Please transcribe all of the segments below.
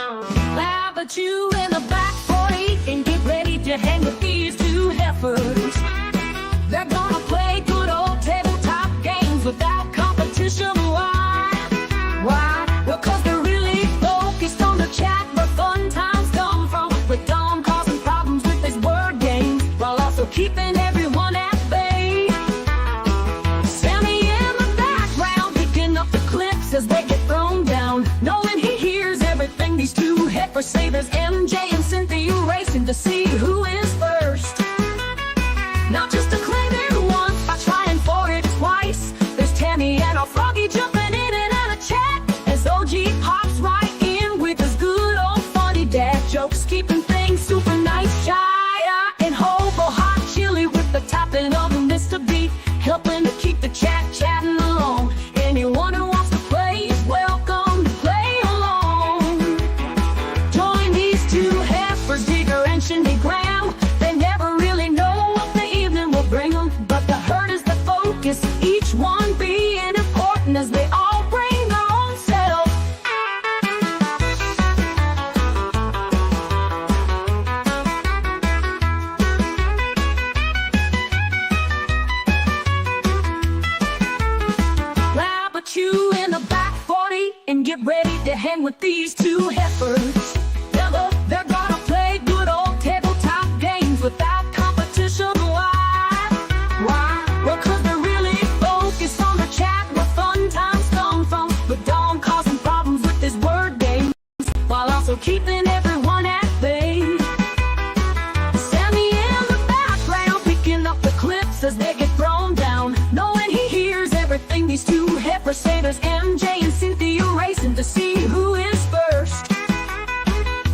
How about you in the back 40 and get ready to hang with these two heifers? They're gonna play good old tabletop games without competition. Why? Why? Well, 'cause they're really focused on the chat where fun times come from, with Dom causing problems with his word games while also keeping everyone at bay. Sammy in the background picking up the clips as they get thrown down, knowing he hears everything these two heifers say. There's MJ and Cynthia racing to see who is first. Not just to claim it once by trying for it twice. There's Tammy and our Froggy jumping in and out of chat as OG pops right in with his good old funny dad jokes, keeping things super nice. Shy and Hobo hot chili with the topping of Mr. B, helping to keep the chat chatting along. Anyone who wants to play is welcome to play along. Join these two heifers, Digger and Shindy Graham. They never really know what the evening will bring them, but the herd is the focus, each one being important as they all bring their own self. Grab a chew in the back 40 and get ready to hang with these two heifers. They're gonna play good old tabletop games without competition. Why? Why? Well, 'cause they're really focused on the chat where fun times come from, with Dom causing problems with his word games while also keeping everyone at bay. Sammy in the background picking up the clips as they get thrown down, knowing he hears everything these two heifers say. There's MJ and Cynthia racing to see who is first.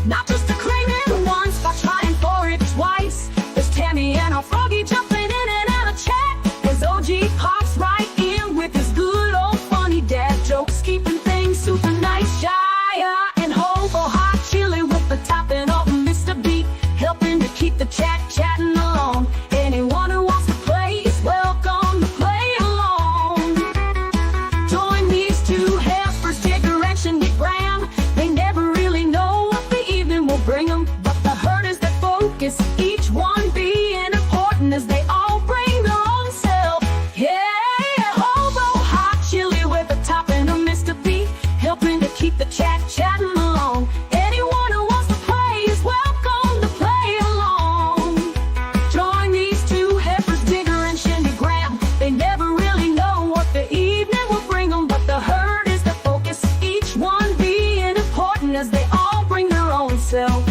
Not just to claim it once by trying for it twice. There's Tammy and our Froggy jumping in and out of chat as OG pops right in with his good old funny dad jokes, keeping things super nice. Shy and Hobo hot chili with the topping of Mr. B, helping to keep the chat chatting along. Anyone who wants to play is welcome to play along. Join these two heifers, Digger and Shindy Graham. They never really know what the evening will bring them, but the herd is the focus, each one being important as they all bring their own self. Yeah, Hobo hot chili with the topping of Mr. B, helping to keep the chat chatting along. Anyone who wants to play is welcome to play along. Join these two heifers, Digger and Shindy Graham. They never really know what the evening will bring them, but the herd is the focus, each one being important as they all bring their own self.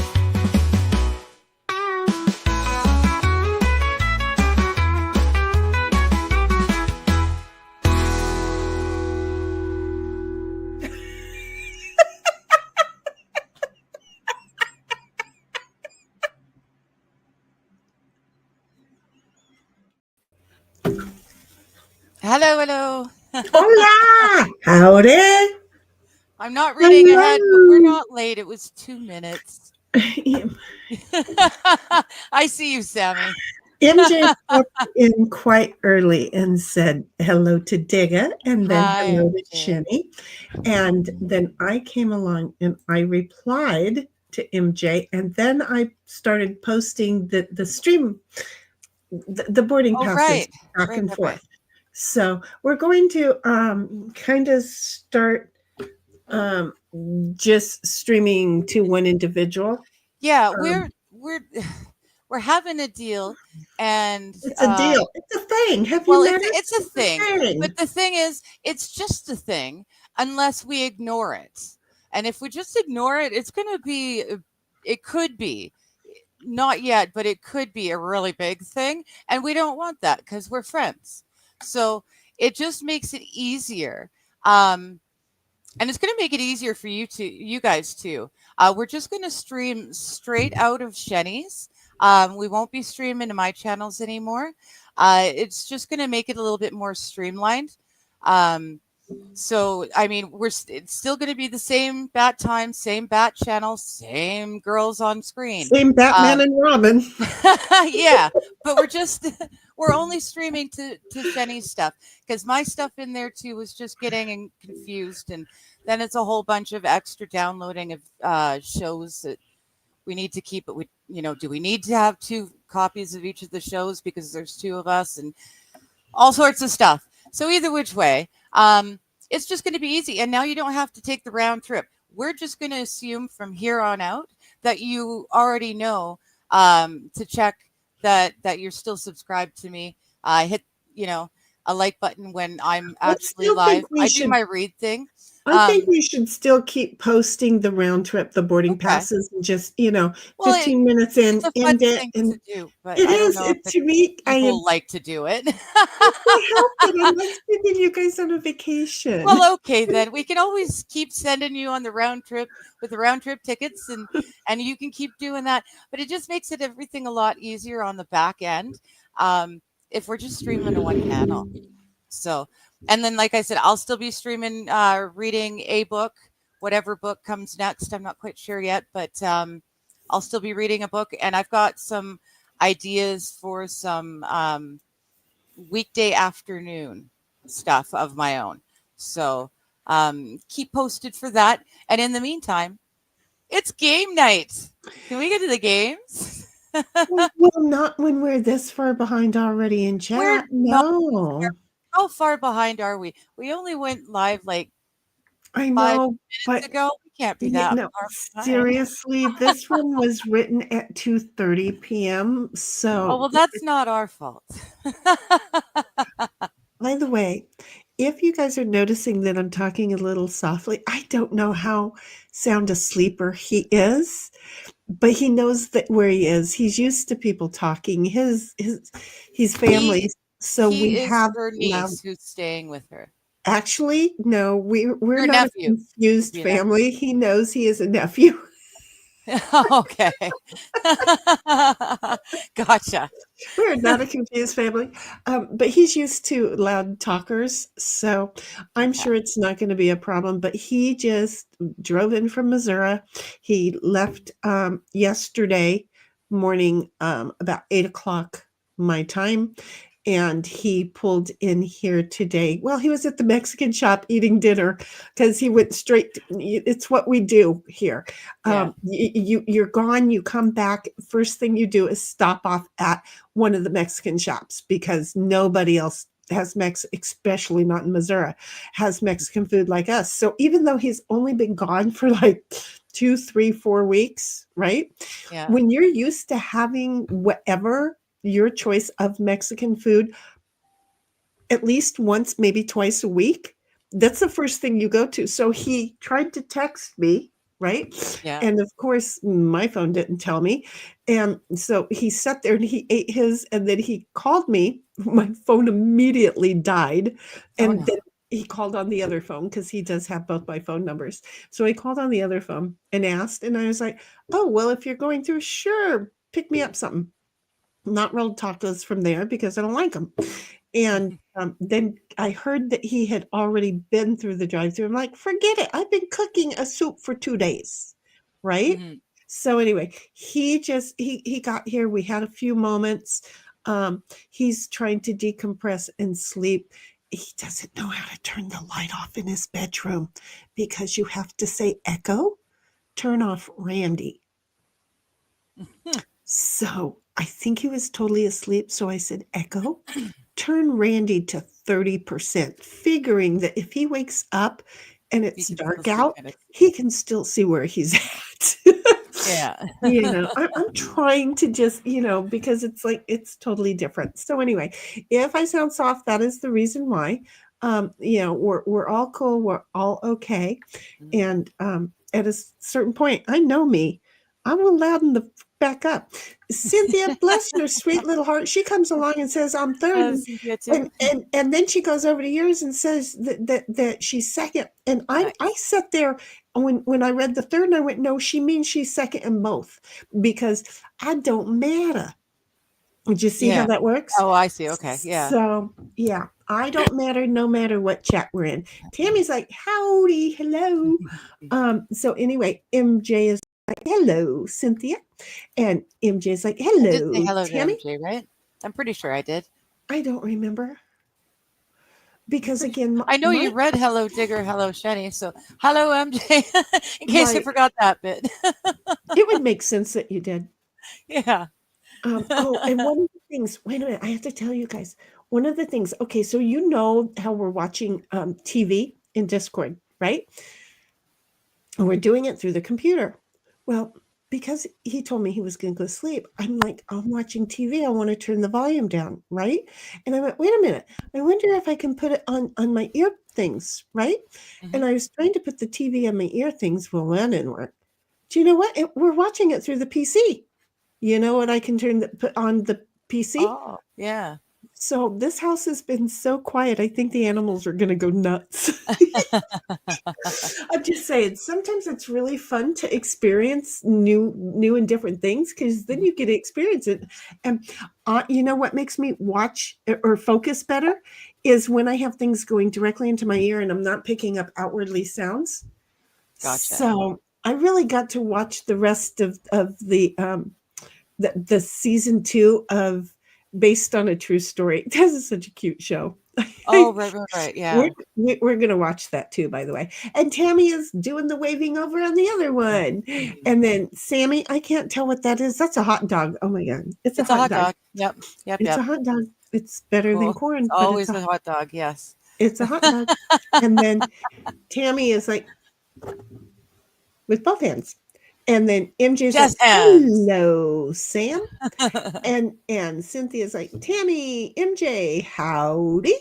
Hello, hello. Hola! Howdy! I'm not reading ahead, but we're not late. It was 2 minutes. I see you, Sammy. MJ popped in quite early and said hello to Digga and then Hi, hello to MJ. Shinny. And then I came along and I replied to MJ, and then I started posting the stream, the boarding Oh, passes right. back Right, and right, forth. right. So we're going to kind of start just streaming to one individual. Yeah, we're having a deal, and It's a deal. It's a thing. Have you well, met it? it's a thing. thing. But the thing is, it's just a thing unless we ignore it. And if we just ignore it, it's going to be, it could be, not yet, but it could be a really big thing. And we don't want that because we're friends. So it just makes it easier. And it's going to make it easier for you guys too. We're just going to stream straight out of Shenny's. We won't be streaming to my channels anymore. It's just going to make it a little bit more streamlined. So, I mean, it's still going to be the same bat time, same bat channel, same girls on screen. Same Batman and Robin. Yeah, but we're only streaming to Jenny's stuff because my stuff in there too was just getting confused, and then it's a whole bunch of extra downloading of shows that we need to keep it. Do we need to have 2 copies of each of the shows because there's 2 of us and all sorts of stuff. So either which way, it's just going to be easy. And now you don't have to take the round trip. We're just going to assume from here on out that you already know to check that you're still subscribed to me. Hit, a like button when I'm actually still think live. we I should- do my read thing. I think we should still keep posting the round trip, the boarding Okay. passes, and just, Well, 15 minutes in, It's a fun end it. thing And to do, but it I don't is, know if to me, I am people like to do it. I help it. I'm like sending you guys on a vacation. Well, okay, then we can always keep sending you on the round trip with the round trip tickets, and you can keep doing that. But it just makes everything a lot easier on the back end if we're just streaming to one channel. So, and then like I said, I'll still be streaming, reading a book, whatever book comes next. I'm not quite sure yet, but I'll still be reading a book, and I've got some ideas for some weekday afternoon stuff of my own. So keep posted for that. And in the meantime, it's game night. Can we get to the games? Well, not when we're this far behind already in chat. No. How far behind are we? We only went live like I 5 know, minutes but ago. We can't be yeah, that no, far behind. seriously, this one was written at 2:30 p.m. Oh, So, well, that's not our fault. by the way, if you guys are noticing that I'm talking a little softly, I don't know how sound asleeper he is, but he knows that where he is. He's used to people talking. His family. So he we is have her loud. niece who's staying with her. Actually, no, we're Your not nephew. a confused Your family. He knows he is a nephew. Okay. Gotcha. We're not a confused family. But he's used to loud talkers, so I'm Okay. sure it's not going to be a problem. But he just drove in from Missouri. He left yesterday morning about 8 o'clock my time. And he pulled in here today. Well, he was at the Mexican shop eating dinner because he went straight. It's what we do here. Yeah. You're gone. You come back. First thing you do is stop off at one of the Mexican shops because nobody else has especially not in Missouri, has Mexican food like us. So even though he's only been gone for like 2, 3, 4 weeks, right? Yeah. When you're used to having whatever your choice of Mexican food at least once, maybe twice a week, that's the first thing you go to. So he tried to text me, right? Yeah. And of course, my phone didn't tell me. And so he sat there and he ate his, and then he called me. My phone immediately died. And then he called on the other phone because he does have both my phone numbers. So he called on the other phone and asked, and I was like, oh, well, if you're going through, sure, pick me up something. Not rolled tacos from there because I don't like them. And then I heard that he had already been through the drive-thru. I'm like, forget it. I've been cooking a soup for 2 days, right? Mm-hmm. So anyway, he got here. We had a few moments. He's trying to decompress and sleep. He doesn't know how to turn the light off in his bedroom because you have to say, Echo, turn off Randy. So I think he was totally asleep. So I said, Echo, turn Randy to 30%, figuring that if he wakes up and it's dark out, he can still see where he's at. Yeah. I'm trying to just, because it's like, it's totally different. So anyway, if I sound soft, that is the reason why. We're all cool. We're all okay. And at a certain point, I know me. I will louden the back up. Cynthia, bless your sweet little heart. She comes along and says, I'm third. And then she goes over to yours and says that she's second. And I sat there when I read the third and I went, no, she means she's second in both because I don't matter. Did you see how that works? Oh, I see. Okay. Yeah. So, yeah, I don't matter no matter what chat we're in. Tammy's like, howdy, hello. So anyway, MJ is like, hello, Cynthia. And MJ's like, hello, I did say hello Tammy. to MJ, right? I'm pretty sure I did. I don't remember. because again, I know you my read Hello Digger, Hello Shenny, so hello MJ, in case I right, forgot that bit. it would make sense that you did. Yeah. Oh, and one of the things, wait a minute, I have to tell you guys, one of the things, okay, so you know how we're watching TV in Discord, right? And we're doing it through the computer. Well, because he told me he was going to go to sleep, I'm like, I'm watching TV. I want to turn the volume down, right? And I went, wait a minute. I wonder if I can put it on my ear things, right? And Mhm. I was trying to put the TV on my ear things. Well, that didn't work. Do you know what? We're watching it through the PC. You know what? I can put on the PC. Oh, yeah. So this house has been so quiet. I think the animals are going to go nuts. I'm just saying, sometimes it's really fun to experience new and different things because then Mhm. you get to experience it. And you know what makes me watch or focus better is when I have things going directly into my ear and I'm not picking up outwardly sounds. Gotcha. So I really got to watch the rest of the season 2 of Based on a True Story. This is such a cute show. Oh, right. We're Yeah. we're gonna watch that too, by the way. And Tammy is doing the waving over on the other Yeah. one. Mhm. And then Sammy, I can't tell what that is. That's a hot dog. Oh my god, it's a It's a hot hot dog. dog. Yep. Yep. It's Yep. a hot dog. It's better than Cool. It's corn, but always a hot dog. Yes. it's a hot dog. And then Tammy is like with both hands. And then MJ's like, Just hands. "Hello, Sam." And Cynthia's like, "Tammy, MJ, howdy."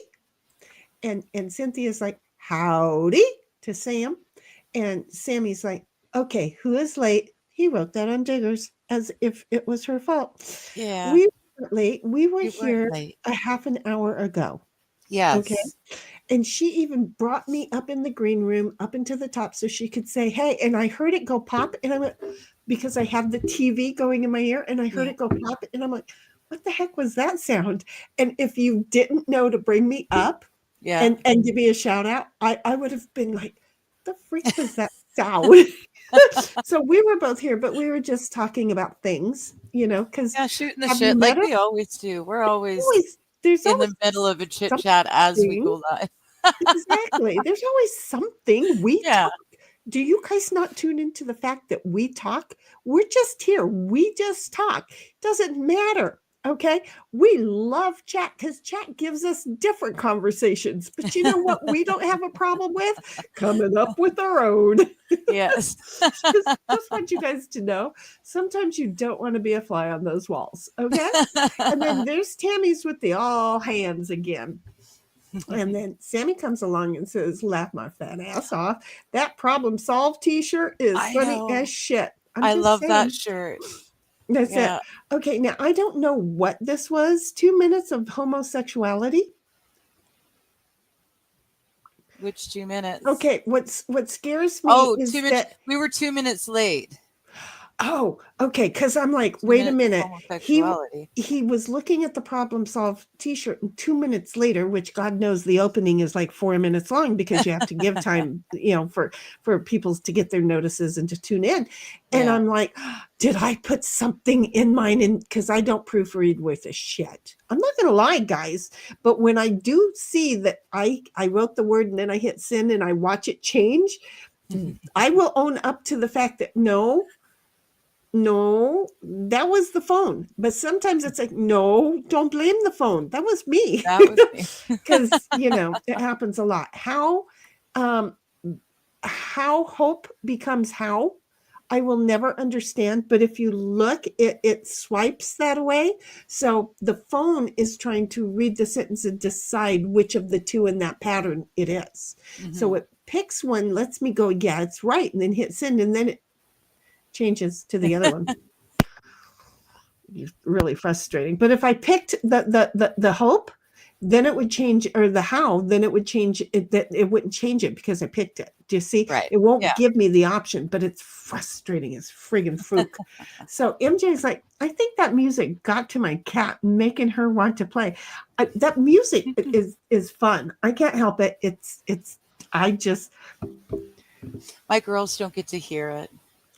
And Cynthia's like, "Howdy" to Sam. And Sammy's like, "Okay, who is late?" He wrote that on Diggers as if it was her fault. Yeah. We weren't late. We were We weren't here late. a half an hour ago. Okay. Yes. And she even brought me up in the green room, up into the top, so she could say, "Hey." And I heard it go pop. And I went, because I have the TV going in my ear, and I heard Yeah. it go pop. And I'm like, what the heck was that sound? And if you didn't know to bring me up Yeah. and give me a shout out, I would have been like, the freak was that sound? So we were both here, but we were just talking about things, because Yeah. Shooting the have you shit met like her? we always do. We're always There's in always the middle of a chit chat as we something. go live. Exactly. There's always something. We Yeah. talk. Do you guys not tune into the fact that we talk? We're just here. We just talk. Doesn't matter. Okay. We love chat because chat gives us different conversations. But you know what we don't have a problem with? Coming up with our own. Yes. Just want you guys to know, sometimes you don't want to be a fly on those walls. Okay. And then there's Tammy's with the all hands again. And then Sammy comes along and says, "Laugh my fat ass off. That problem solved t-shirt is I funny know. as shit." I'm I just love that saying. shirt. That's Yeah. it. Okay, now I don't know what this was. 2 minutes of homosexuality. Which 2 minutes? Okay, what scares me Oh, is 2 minutes. that We were 2 minutes late. okay, because I'm like, 2 wait a minutes of minute. homosexuality. He was looking at the problem solved t-shirt, and 2 minutes later, which God knows the opening is like 4 minutes long because you have to give time, for people to get their notices and to tune in. And Yeah. I'm like, did I put something in mine? And because I don't proofread with a shit. I'm not gonna lie, guys, but when I do see that I wrote the word and then I hit send and I watch it change, I will own up to the fact that no, that was the phone. But sometimes it's like, no, don't blame the phone. That was me. That was me. Because, it happens a lot. How hope becomes how, I will never understand. But if you look, it swipes that way. So the phone is trying to read the sentence and decide which of the two in that pattern it is. So Mhm. it picks one, lets me go, yeah, it's right, and then hit send, and then it changes to the other one. Really frustrating. But if I picked the hope, then it would change, or the how, then it would change it. That it wouldn't change it because I picked it. Do you see? Right. It won't Yeah. give me the option, but it's frustrating as friggin' fook. So MJ's like, I think that music got to my cat, making her want to play. That music is fun. I can't help it. My girls don't get to hear it.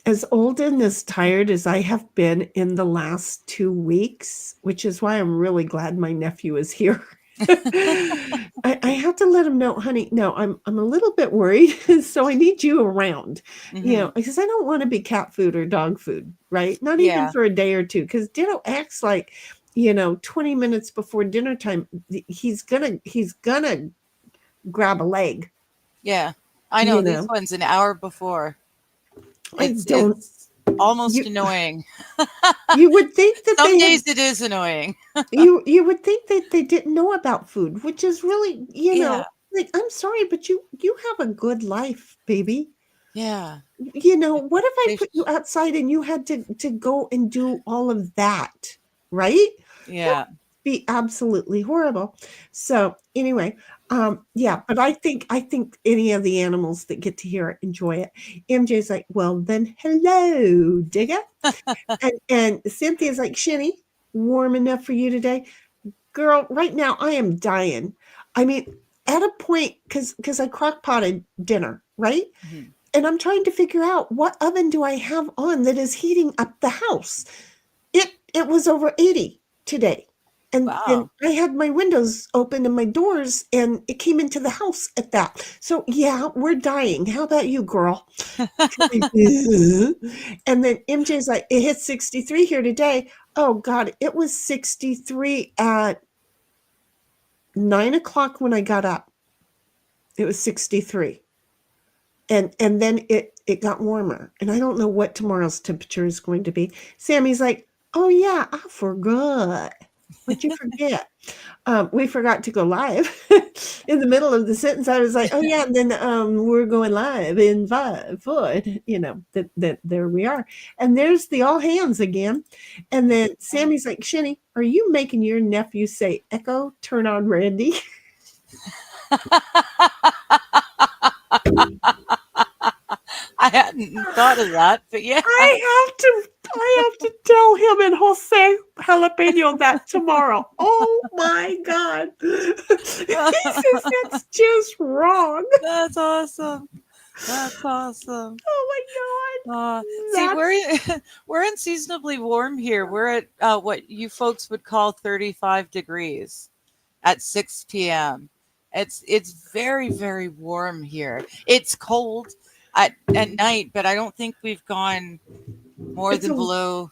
As old and as tired as I have been in the last 2 weeks, which is why I'm really glad my nephew is here. I have to let him know, honey. No, I'm a little bit worried, so I need you around. Mhm. Because I don't want to be cat food or dog food, right? Not even Yeah. for a day or two. Because Ditto acts like, 20 minutes before dinner time, he's gonna grab a leg. Yeah. I know You these know, ones an hour before. I It's don't. almost You annoying. you would think that Some they had days it is annoying. you would think that they didn't know about food, which is really, Yeah. like, I'm sorry, but you have a good life, baby. Yeah. What if I They put you sh- outside and you had to go and do all of that, right? That yeah. would be absolutely horrible. So anyway, yeah, but I think any of the animals that get to hear it enjoy it. MJ's like, well then hello, digger. And Cynthia's like, Shinny, warm enough for you today? Girl, right now I am dying. I mean, at a point, because I crock potted dinner, right? Mhm. And I'm trying to figure out what oven do I have on that is heating up the house. It was over 80 today. And Wow. I had my windows open and my doors, and it came into the house at that. So yeah, we're dying. How about you, girl? And then MJ's like, it hit 63 here today. Oh God, it was 63 at 9 o'clock when I got up. It was 63. And then it got warmer. And I don't know what tomorrow's temperature is going to be. Sammy's like, oh yeah, I forgot. What'd you forget? We forgot to go live. In the middle of the sentence, I was like, oh yeah, and then we're going live in 5, 4, that there we are. And there's the all hands again. And then Sammy's like, Shinny, are you making your nephew say, Echo, turn on Randy? I hadn't thought of that, but yeah. I have to tell him, and Jose Jalapeno that tomorrow. Oh my God. He says that's just wrong. That's awesome. That's awesome. Oh my God. See, That's we're unseasonably warm here. We're at what you folks would call 35 degrees at 6 p.m. It's very, very warm here. It's cold at night, but I don't think we've gone more it's than a below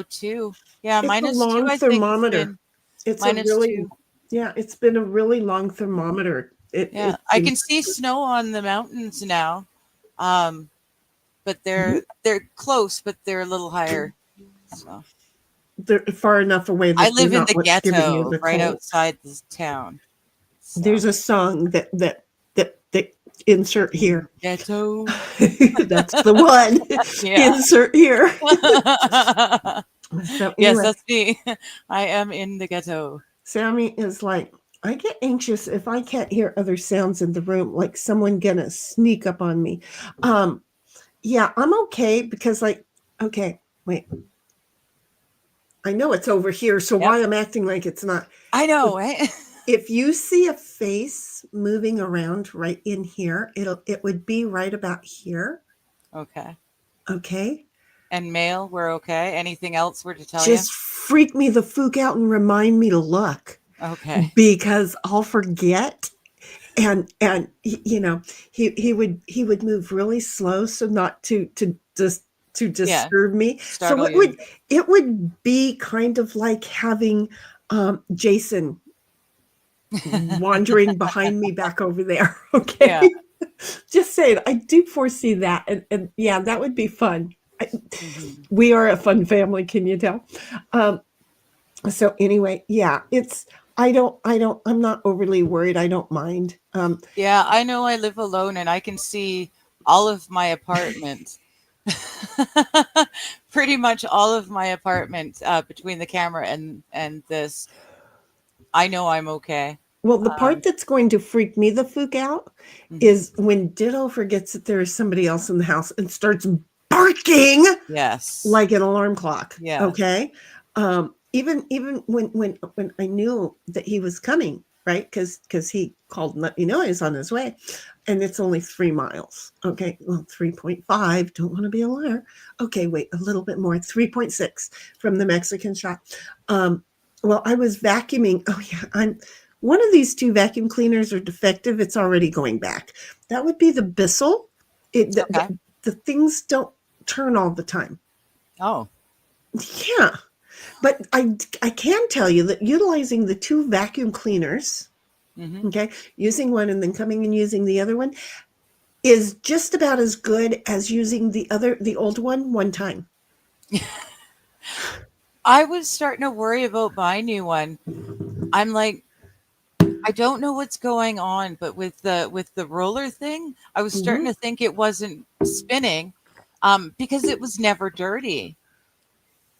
2. Yeah, it's a -2. long I think it's thermometer. been It's a minus really 2. Yeah, it's been a really long thermometer. Yeah, It's I been can see snow on the mountains now. Um, but they're close, but they're a little higher. So they're far enough away I that they're live in not the what's giving you ghetto the right cold. outside this town. There's So a song that insert here. ghetto. That's the one. Yeah. Insert here. So Yes, anyway, that's me. I am in the ghetto. Sammy is like, I get anxious if I can't hear other sounds in the room, like someone gonna sneak up on me. Yeah, I'm okay because okay, wait. I know it's over here, so Yep. why I'm acting like it's not. I know, right? If you see a face moving around right in here, it would be right about here. Okay. Okay. And mail, we're okay. Anything else we're to tell you? Just freak me the fook out and remind me to look, Okay. because I'll forget. And he would move really slow so not to Yeah. disturb me. So Startle you. it would be kind of like having Jason wandering behind me back over there. Okay. Yeah. Just saying, I do foresee that. And yeah, that would be fun. Mhm. We are a fun family, can you tell? So anyway, yeah, I'm not overly worried. I don't mind. Yeah, I know I live alone and I can see all of my apartment. Pretty much all of my apartment between the camera and this. I know I'm okay. Well, the part that's going to freak me the fook out Mhm. is when Ditto forgets that there is somebody else in the house and starts barking Yes. like an alarm clock. Yeah. Okay. Even when I knew that he was coming, right? Because he called and let me know he's on his way, and it's only 3 miles. Okay, well, 3.5. Don't want to be a liar. Okay, wait, a little bit more. 3.6 from the Mexican shop. Well, I was vacuuming. Oh yeah, one of these two vacuum cleaners are defective. It's already going back. That would be the Bissell. Okay. The things don't turn all the time. Oh, Yeah. But I can tell you that utilizing the two vacuum cleaners, hmm okay, using one and then coming and using the other one is just about as good as using the old one time. I was starting to worry about my new one. I'm like, I don't know what's going on, but with the roller thing, I was starting to think it wasn't spinning, because it was never dirty.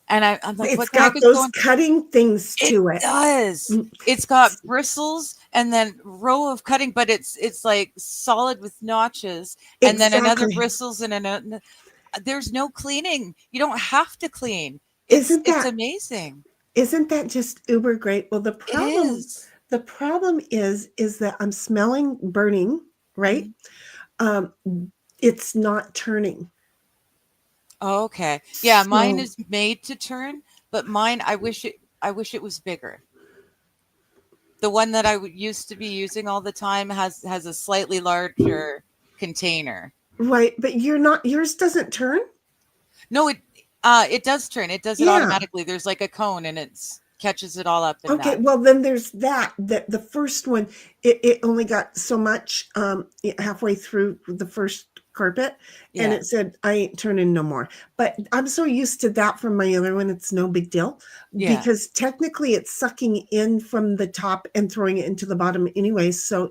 And I'm like, It's what the heck got is those going? cutting things It to it. does. Mm, It's got bristles and then row of cutting, but it's like solid with notches, and then another Exactly. bristles and another. There's no cleaning. You don't have to clean. Isn't It's that amazing. just uber great? Well, It is. the problem is that I'm smelling burning, right? Mhm. It's not turning. Oh, okay. Yeah, mine So is made to turn, but mine I wish it was bigger. The one that used to be using all the time has a slightly larger container. right, but yours doesn't turn? No, it does turn. It does it Yeah. automatically. There's like a cone and it's catches it all up and Okay, done. well then there's that the first one it only got so much halfway through the first carpet and Yeah. it said I ain't turning no more. But I'm so used to that from my other one, it's no big deal Yeah. because technically it's sucking in from the top and throwing it into the bottom anyway. So,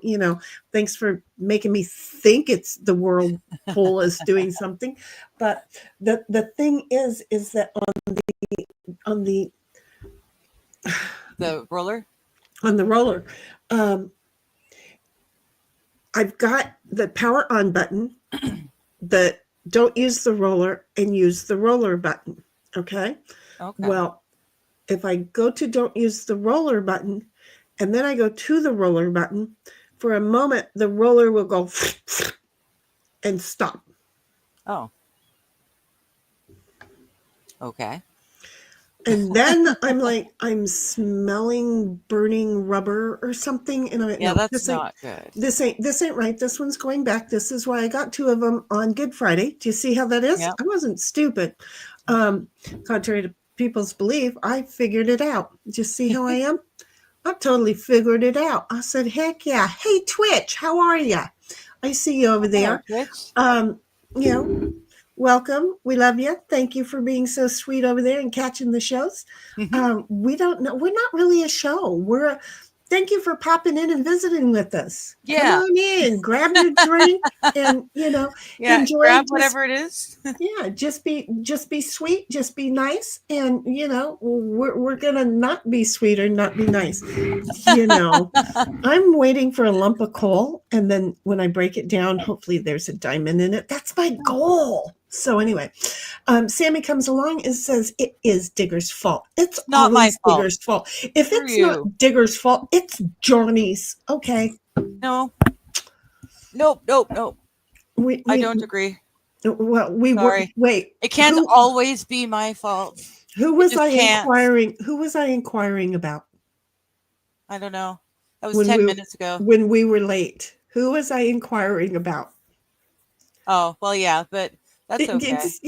thanks for making me think it's the whirlpool is doing something. But the thing is that on the The roller? on the roller. Um, I've got the power on button, the don't use the roller and use the roller button. Okay. Okay. Well, if I go to don't use the roller button and then I go to the roller button, for a moment, the roller will go and stop. Oh. Okay. And then I'm like, I'm smelling burning rubber or something. And I went, Yeah, no, that's not good. this ain't right. This one's going back. This is why I got two of them on Good Friday. Do you see how that is? Yep. I wasn't stupid. Contrary to people's belief, I figured it out. Just see how I am? I totally figured it out. I said, heck yeah. Hey, Twitch, how are you? I see you over Hello, there. Twitch. Welcome. We love you. Thank you for being so sweet over there and catching the shows. We don't know. We're not really a show. Thank you for popping in and visiting with us. Yeah. Come on in, grab your drink and, Yeah, enjoy. grab whatever it is. Yeah, just be sweet, just be nice. And, we're going to not be sweet or not be nice. I'm waiting for a lump of coal. And then when I break it down, hopefully there's a diamond in it. That's my goal. So anyway, Sammy comes along and says, it is Digger's fault. It's Not my always fault. Digger's fault. If Screw it's not you. Digger's fault, it's Johnny's. Okay. No. Nope. I don't We agree. well, we were Sorry. wait. It can't always be my fault. Who was just I can't. inquiring? Who was I inquiring about I don't know. That was 10 minutes ago. when we were late? Who was I inquiring about? Oh, well, yeah, but that's okay. It's,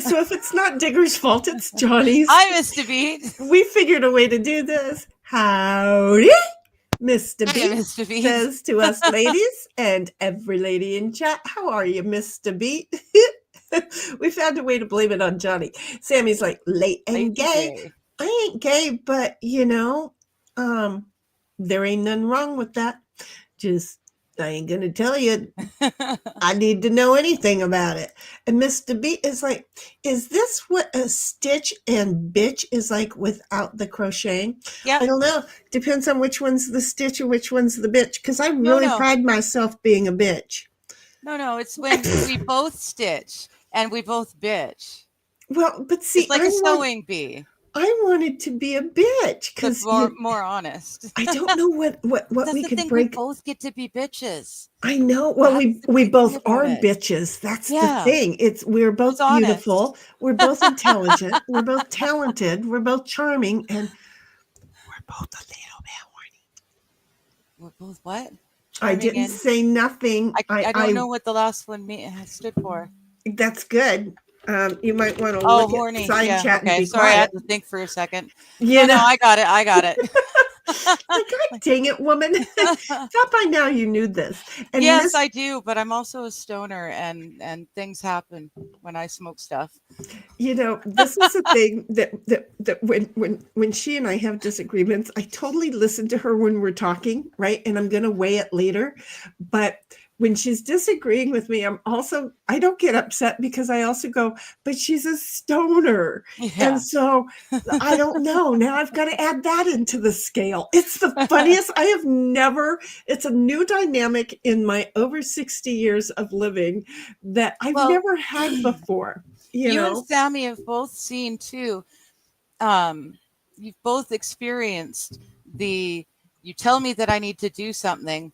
so if it's not Digger's fault, it's Johnny's. Hi, Mr. Beat. We figured a way to do this. Howdy, Mr. Hi, Beat Mr. Beat. says to us ladies and every lady in chat, how are you, Mr. Beat? We found a way to blame it on Johnny. Sammy's like, late and gay. I ain't gay, but there ain't nothing wrong with that. Just I ain't gonna tell you. I need to know anything about it. And Mr. B is like, is this what a stitch and bitch is like without the crocheting? Yeah. I don't know. Depends on which one's the stitch or which one's the bitch. Because I really pride myself being a bitch. No, it's when we both stitch and we both bitch. Well, but see, it's like a sewing bee. I wanted to be a bitch because more honest. I don't know what we could break. We both get to be bitches. I know. Well, we both are bitches. That's the thing. We're both beautiful. Honest. We're both intelligent. We're both talented. We're both charming, and we're both a little bit horny. Both what? I Chiming didn't in. say nothing. I don't know what the last one stood for. That's good. You might want to Oh, look at horny. side Yeah. chat and Okay. be Sorry, I quiet. had to think for a second. You No, know, I got it. I got it. like, God dang it, woman! Thought by now you knew this. And Yes, I do, but I'm also a stoner, and things happen when I smoke stuff. you know, this is a thing that when she and I have disagreements, I totally listen to her when we're talking, right? And I'm going to weigh it later, but when she's disagreeing with me, I don't get upset because I also go, but she's a stoner. Yeah. And so I don't know. Now I've got to add that into the scale. It's the funniest. It's a new dynamic in my over 60 years of living that I've never had before. You know? And Sammy have both seen too. You've both experienced you tell me that I need to do something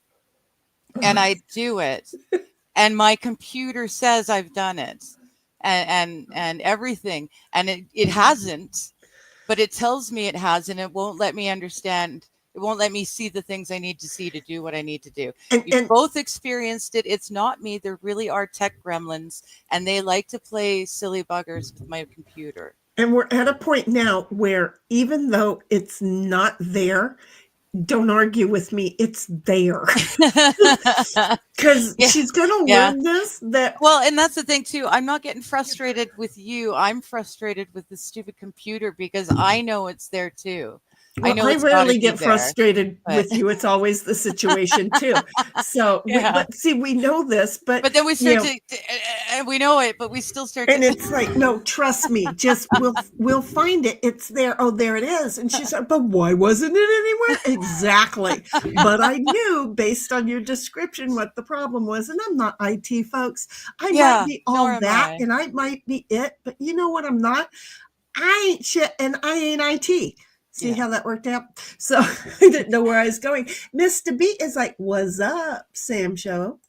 and I do it, and my computer says I've done it, and everything, and it hasn't, but it tells me it has, and it won't let me understand. It won't let me see the things I need to see to do what I need to do. You've both experienced it. It's not me. There really are tech gremlins, and they like to play silly buggers with my computer. And we're at a point now where even though it's not there, don't argue with me. It's there. Because she's going to learn this. And that's the thing too. I'm not getting frustrated with you. I'm frustrated with the stupid computer because I know it's there too. Well, I rarely get frustrated with you. It's always the situation too. So, but see, we know this, but then we start and we know it, but we still start. And it's like, no, trust me. Just we'll find it. It's there. Oh, there it is. And she said, but why wasn't it anywhere? Exactly. But I knew based on your description what the problem was, and I'm not IT, folks. I might be all that, and I might be it, but you know what? I'm not. I ain't shit, and I ain't IT. See how that worked out? So I didn't know where I was going. Mr. B is like, what's up, Sam Show?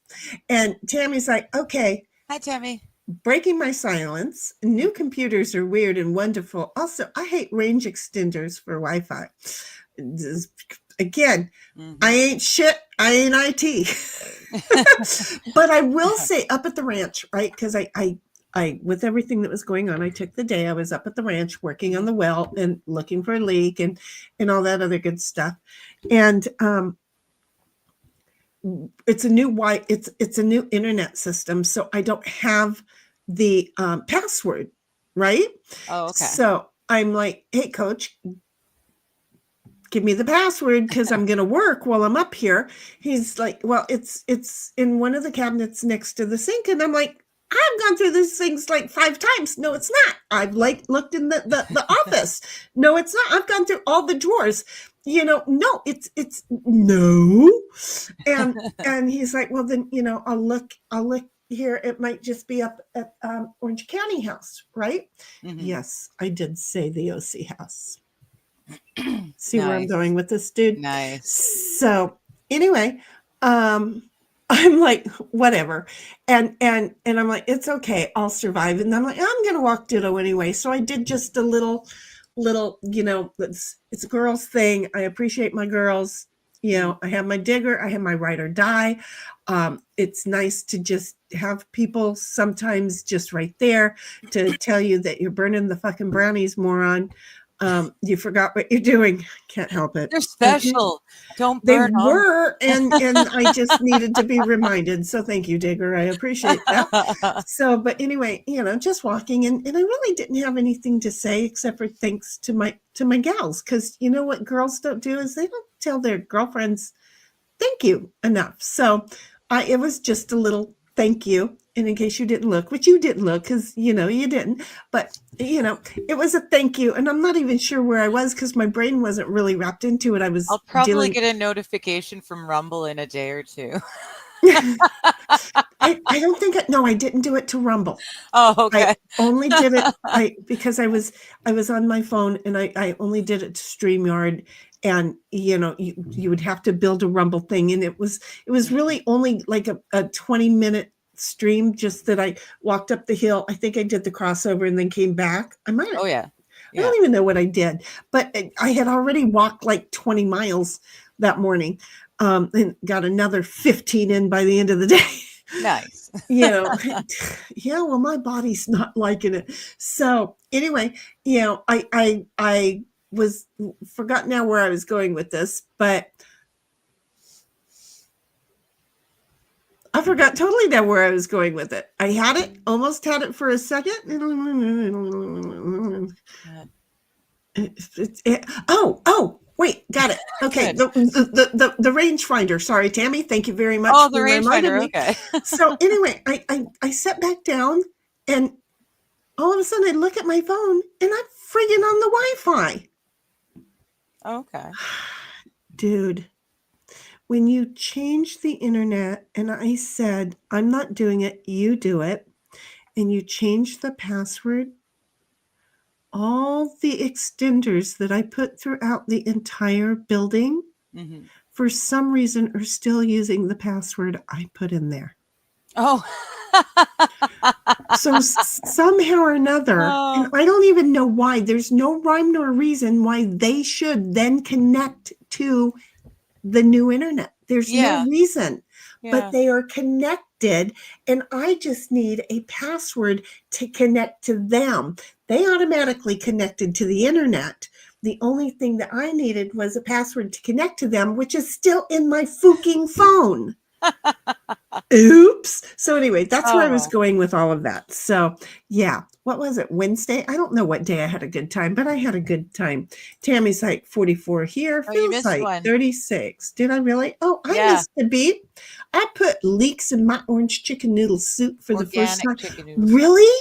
And Tammy's like, okay. Hi, Tammy. Breaking my silence. New computers are weird and wonderful. Also, I hate range extenders for Wi-Fi. Again, I ain't shit. I ain't IT. But I will say up at the ranch, right? Because I with everything that was going on, I took the day. I was up at the ranch working on the well and looking for a leak and all that other good stuff. And it's a new internet system, so I don't have the password, right? Oh, okay. So I'm like, hey, coach, give me the password because I'm going to work while I'm up here. He's like, well, it's in one of the cabinets next to the sink. And I'm like, I've gone through these things like 5 times. No, it's not. I've looked in the office. No, it's not. I've gone through all the drawers. No, it's no. And he's like, well, then, I'll look here. It might just be up at Orange County House, right? Mm-hmm. Yes, I did say the OC House. See where I'm going with this, dude? Nice. So anyway, I'm like, whatever. And I'm like, it's okay. I'll survive. And I'm like, I'm going to walk ditto anyway. So I did just a little, it's a girl's thing. I appreciate my girls. I have my digger. I have my ride or die. It's nice to just have people sometimes just right there to tell you that you're burning the fucking brownies, moron. You forgot what you're doing. Can't help it. They're special. Okay. Don't burn them. They were, and I just needed to be reminded. So thank you, Digger. I appreciate that. So, but anyway, just walking, and I really didn't have anything to say except for thanks to my gals, because you know what girls don't do is they don't tell their girlfriends thank you enough. So, it was just a little thank you. And in case you didn't look, which you didn't look because, you didn't, but, it was a thank you. And I'm not even sure where I was because my brain wasn't really wrapped into it. I'll probably get a notification from Rumble in a day or two. I don't think I didn't do it to Rumble. Oh, okay. I only did it because I was on my phone and I only did it to StreamYard. And, you would have to build a Rumble thing. And it was really only like a 20-minute stream, just that I walked up the hill. I think I did the crossover and then came back. I might. Oh, yeah. I don't even know what I did, but I had already walked like 20 miles that morning. And got another 15 in by the end of the day. Nice. Yeah, well, my body's not liking it. So anyway, I was forgot now where I was going with this, but I forgot totally now where I was going with it. I had it, almost had it for a second. Wait, got it. Okay, the rangefinder. Sorry, Tammy. Thank you very much. Oh, the rangefinder. Okay. So anyway, I sat back down, and all of a sudden I look at my phone, and I'm friggin' on the Wi-Fi. Okay. Dude, when you change the internet, and I said, I'm not doing it, you do it, and you change the password, all the extenders that I put throughout the entire building, for some reason, are still using the password I put in there. Oh. So somehow or another, and I don't even know why, there's no rhyme nor reason why they should then connect to the new internet. There's no reason, but they are connected, and I just need a password to connect to them. They automatically connected to the internet. The only thing that I needed was a password to connect to them, which is still in my fucking phone. Oops. So anyway, that's where I was going with all of that. So yeah, what was it? Wednesday? I don't know what day I had a good time, but I had a good time. Tammy's like 44 here. Feels like 36. Did I really? Oh, I missed the beat. I put leeks in my orange chicken noodle soup for the first time. Really?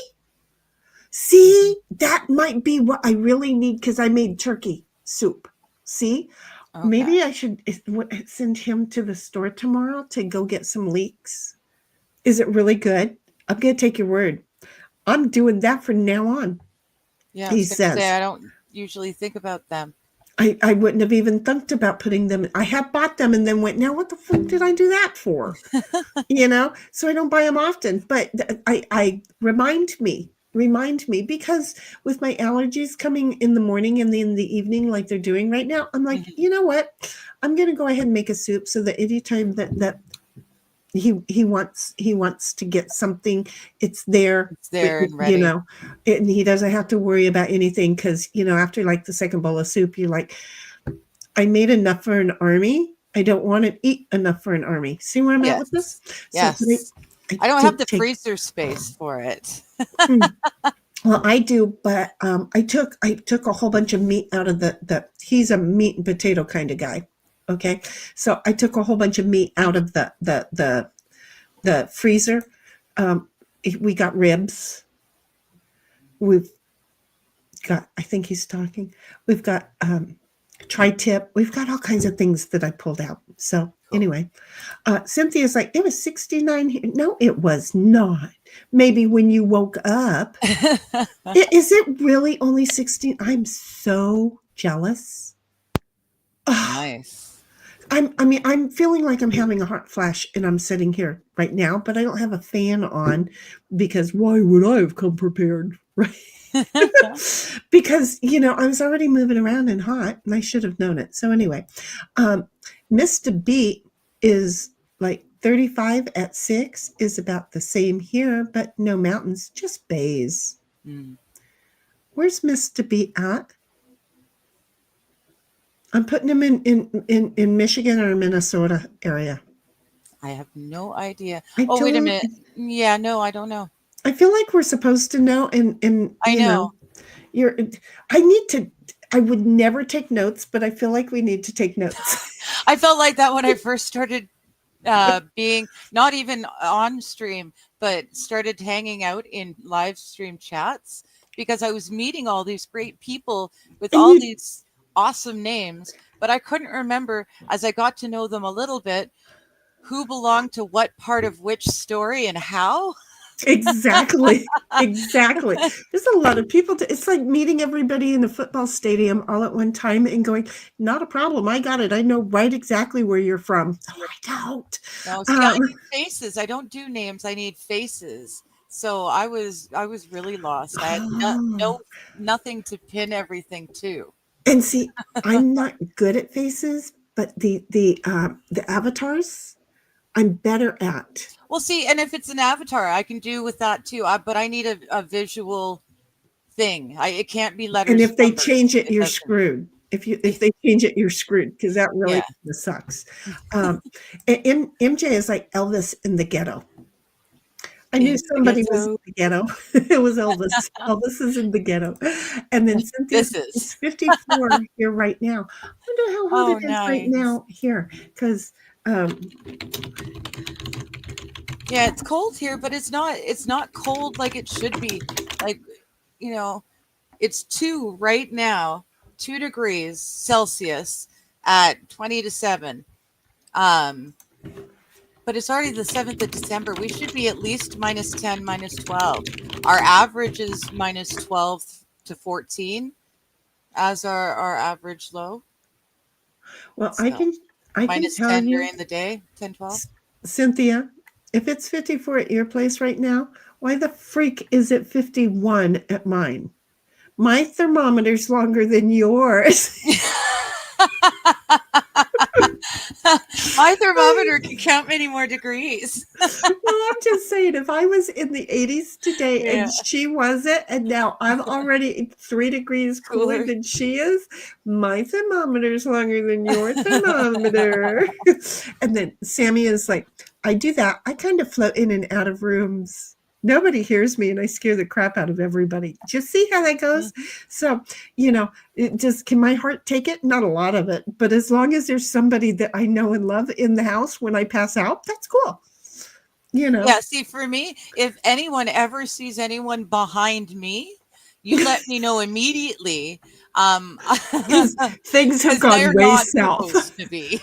See, that might be what I really need, because I made turkey soup. See? Okay. Maybe I should send him to the store tomorrow to go get some leeks. Is it really good? I'm going to take your word. I'm doing that from now on. Yeah, he says. I don't usually think about them. I wouldn't have even thought about putting them. I have bought them and then went, now what the fuck did I do that for? So I don't buy them often. But I remind me, because with my allergies coming in the morning and in the evening like they're doing right now, I'm like, you know what? I'm going to go ahead and make a soup so that anytime that he wants to get something, it's there and ready. And he doesn't have to worry about anything, because after like the second bowl of soup, you're like, I made enough for an army. I don't want to eat enough for an army. See where I'm at with this? Yes. So I don't have the freezer space for it. Well, I do, but I took a whole bunch of meat out of the he's a meat and potato kind of guy. Okay. So I took a whole bunch of meat out of the freezer. We got ribs. We've got, I think he's talking. We've got tri-tip. We've got all kinds of things that I pulled out. So anyway, Cynthia's like, it was 69 here. No, it was not. Maybe when you woke up. Is it really only 16? I'm so jealous. Nice. I'm feeling like I'm having a hot flash, and I'm sitting here right now, but I don't have a fan on, because why would I have come prepared? Right. Because, I was already moving around and hot, and I should have known it. So anyway, Mr. Beat is like 35 at 6 is about the same here, but no mountains, just bays. Where's Mr. Beat at? I'm putting him in Michigan or Minnesota area. I have no idea. Wait a minute. Yeah, no, I don't know. I feel like we're supposed to know, and I know. I would never take notes, but I feel like we need to take notes. I felt like that when I first started being not even on stream, but started hanging out in live stream chats, because I was meeting all these great people with all these awesome names, but I couldn't remember, as I got to know them a little bit, who belonged to what part of which story and how. Exactly. There's a lot of people. It's like meeting everybody in a football stadium all at one time and going, not a problem. I got it. I know right exactly where you're from. Oh, I don't. No, see, I need faces. I don't do names. I need faces. So I was really lost. I had nothing to pin everything to. And see, I'm not good at faces, but the avatars I'm better at. Well, see, and if it's an avatar, I can do with that too. But I need a visual thing. It can't be letters. And if they numbers. change it, you're doesn't. screwed. If they change it, you're screwed, because that really sucks. MJ is like Elvis in the ghetto. I knew somebody was in the ghetto. It was Elvis. Elvis is in the ghetto. And then Cynthia is 54 here right now. I wonder how old it is right now here, because yeah, it's cold here, but it's not cold like it should be. Like, you know, it's 2 right now, 2 degrees Celsius at 20 to 7. But it's already the 7th of December. We should be at least minus 10, minus 12. Our average is minus 12 to 14 as our average low. Well, so, I minus can 10 during the day, 10, 12. Cynthia, if it's 54 at your place right now, why the freak is it 51 at mine? My thermometer's longer than yours. My thermometer can count many more degrees. Well, I'm just saying, if I was in the 80s today and she wasn't, and now I'm already 3 degrees cooler than she is, my thermometer's longer than your thermometer. And then Sammy is like, I do that. I kind of float in and out of rooms. Nobody hears me and I scare the crap out of everybody. Just see how that goes. So, can my heart take it? Not a lot of it, but as long as there's somebody that I know and love in the house when I pass out, that's cool. Yeah, see, for me, if anyone ever sees anyone behind me, you let me know immediately. Things have gone way south. Supposed to be.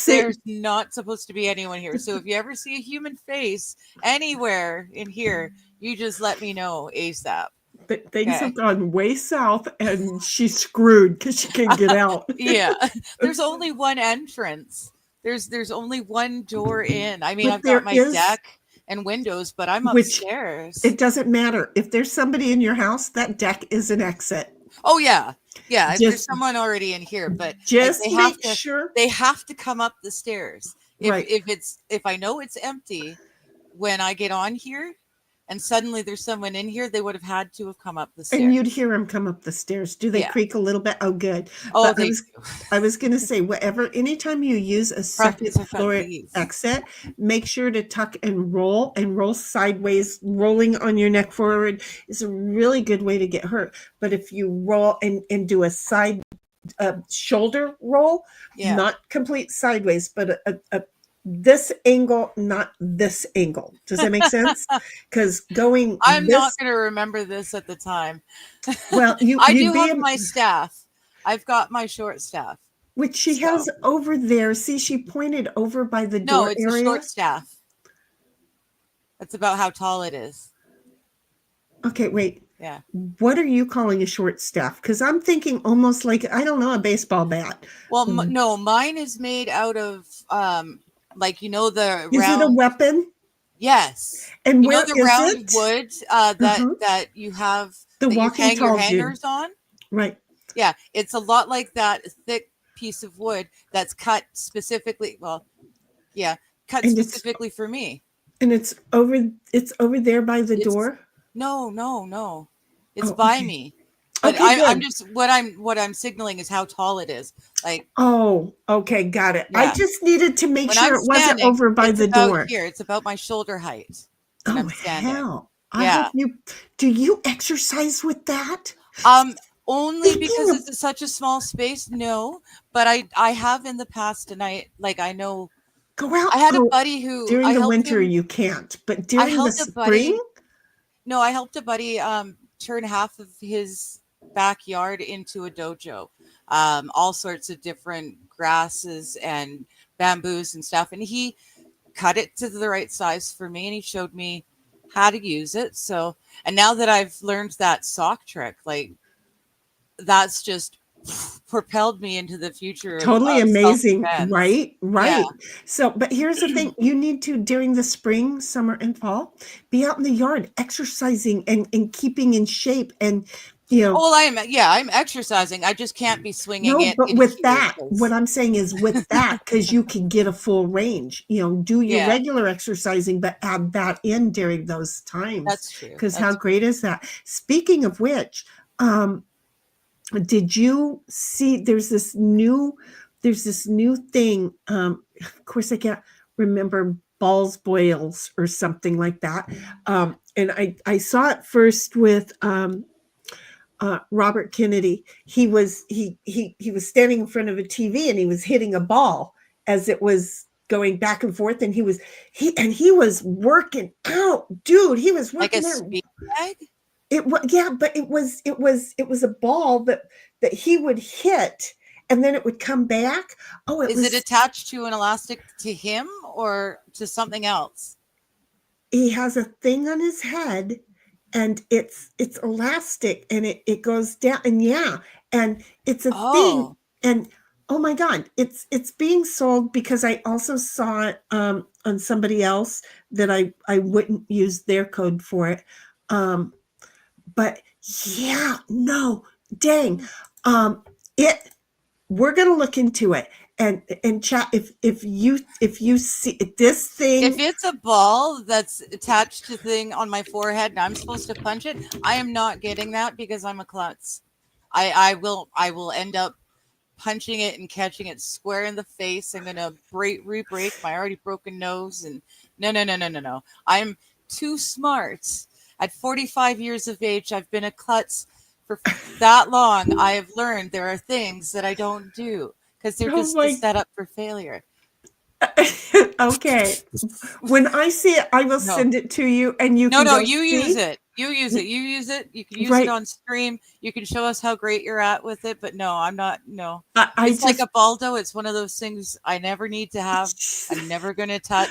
There's not supposed to be anyone here. So if you ever see a human face anywhere in here, you just let me know ASAP. But things have gone way south, and she's screwed because she can't get out. Yeah, there's only one entrance. There's only one door in. I mean, I've got my deck and windows, but I'm upstairs. It doesn't matter. If there's somebody in your house, that deck is an exit. Oh yeah. If there's someone already in here, but just they have to come up the stairs. If I know it's empty when I get on here and suddenly there's someone in here, they would have had to have come up the stairs. And you'd hear them come up the stairs. Do they creak a little bit? Oh, good. Oh, I was going to say, anytime you use a second floor exit, make sure to tuck and roll sideways. Rolling on your neck forward is a really good way to get hurt. But if you roll and do a side shoulder roll, not complete sideways, but this angle, not this angle. Does that make sense? Because I'm not going to remember this at the time. Well, I do have my staff. I've got my short staff, which she has over there. See, she pointed over by the door. No, it's a short staff. That's about how tall it is. Okay, wait. Yeah. What are you calling a short staff? Because I'm thinking almost like, I don't know, a baseball bat. Well, no, mine is made out of the is round, it a weapon? Yes. And you where know the is round it? wood that you have the that walking you hang tall your hangers dude. on? Right. Yeah, it's a lot like that thick piece of wood that's cut specifically. Cut specifically for me. And it's over there by the door? No. It's by me. But Okay, I'm just what I'm signaling is how tall it is. Like, oh, okay, got it. Yeah. I just needed to make sure it wasn't over by the door. Here, it's about my shoulder height. Oh hell! I hope do you exercise with that? Only because it's such a small space. No, but I have in the past, and I know. Go out. I had a buddy who during the winter you can't, but during the spring. No, I helped a buddy turn half of his backyard into a dojo. All sorts of different grasses and bamboos and stuff, and he cut it to the right size for me, and he showed me how to use it. So, and now that I've learned that sock trick, like that's just propelled me into the future. Totally amazing. Right. Yeah. So, but here's the thing, you need to, during the spring, summer, and fall, be out in the yard exercising and keeping in shape and You know, Oh, I'm exercising. I just can't be swinging no, it but in with here that, 'cause- what I'm saying is with that, because you can get a full range, you know, do your Yeah. regular exercising, but add that in during those times. That's true. Because how great is that? Speaking of which, did you see there's this new thing? Of course, I can't remember balls boils or something like that. And I saw it first with Robert Kennedy. He was standing in front of a TV and he was hitting a ball as it was going back and forth, and he was working out, dude. He was Like a working out. speed bag? It was, yeah, but it was a ball that he would hit and then it would come back. Oh, Is it attached to an elastic to him or to something else? He has a thing on his head and it's elastic and it goes down, and yeah, and it's a thing, and oh my God, it's being sold because I also saw it on somebody else that I wouldn't use their code for it. But yeah, no, dang. We're gonna look into it and chat if you see this thing. If it's a ball that's attached to thing on my forehead and I'm supposed to punch it, I am not getting that because I'm a klutz. I will end up punching it and catching it square in the face. I'm gonna re-break my already broken nose, and no. I'm too smart. At 45 years of age, I've been a klutz for that long. I have learned there are things that I don't do because they're just set up for failure. Okay. When I see it, I will send it to you, and you can use it. You use it. You can use it on stream. You can show us how great you're at with it. But no, I'm not. No, it's like a baldo. It's one of those things I never need to have. I'm never gonna touch.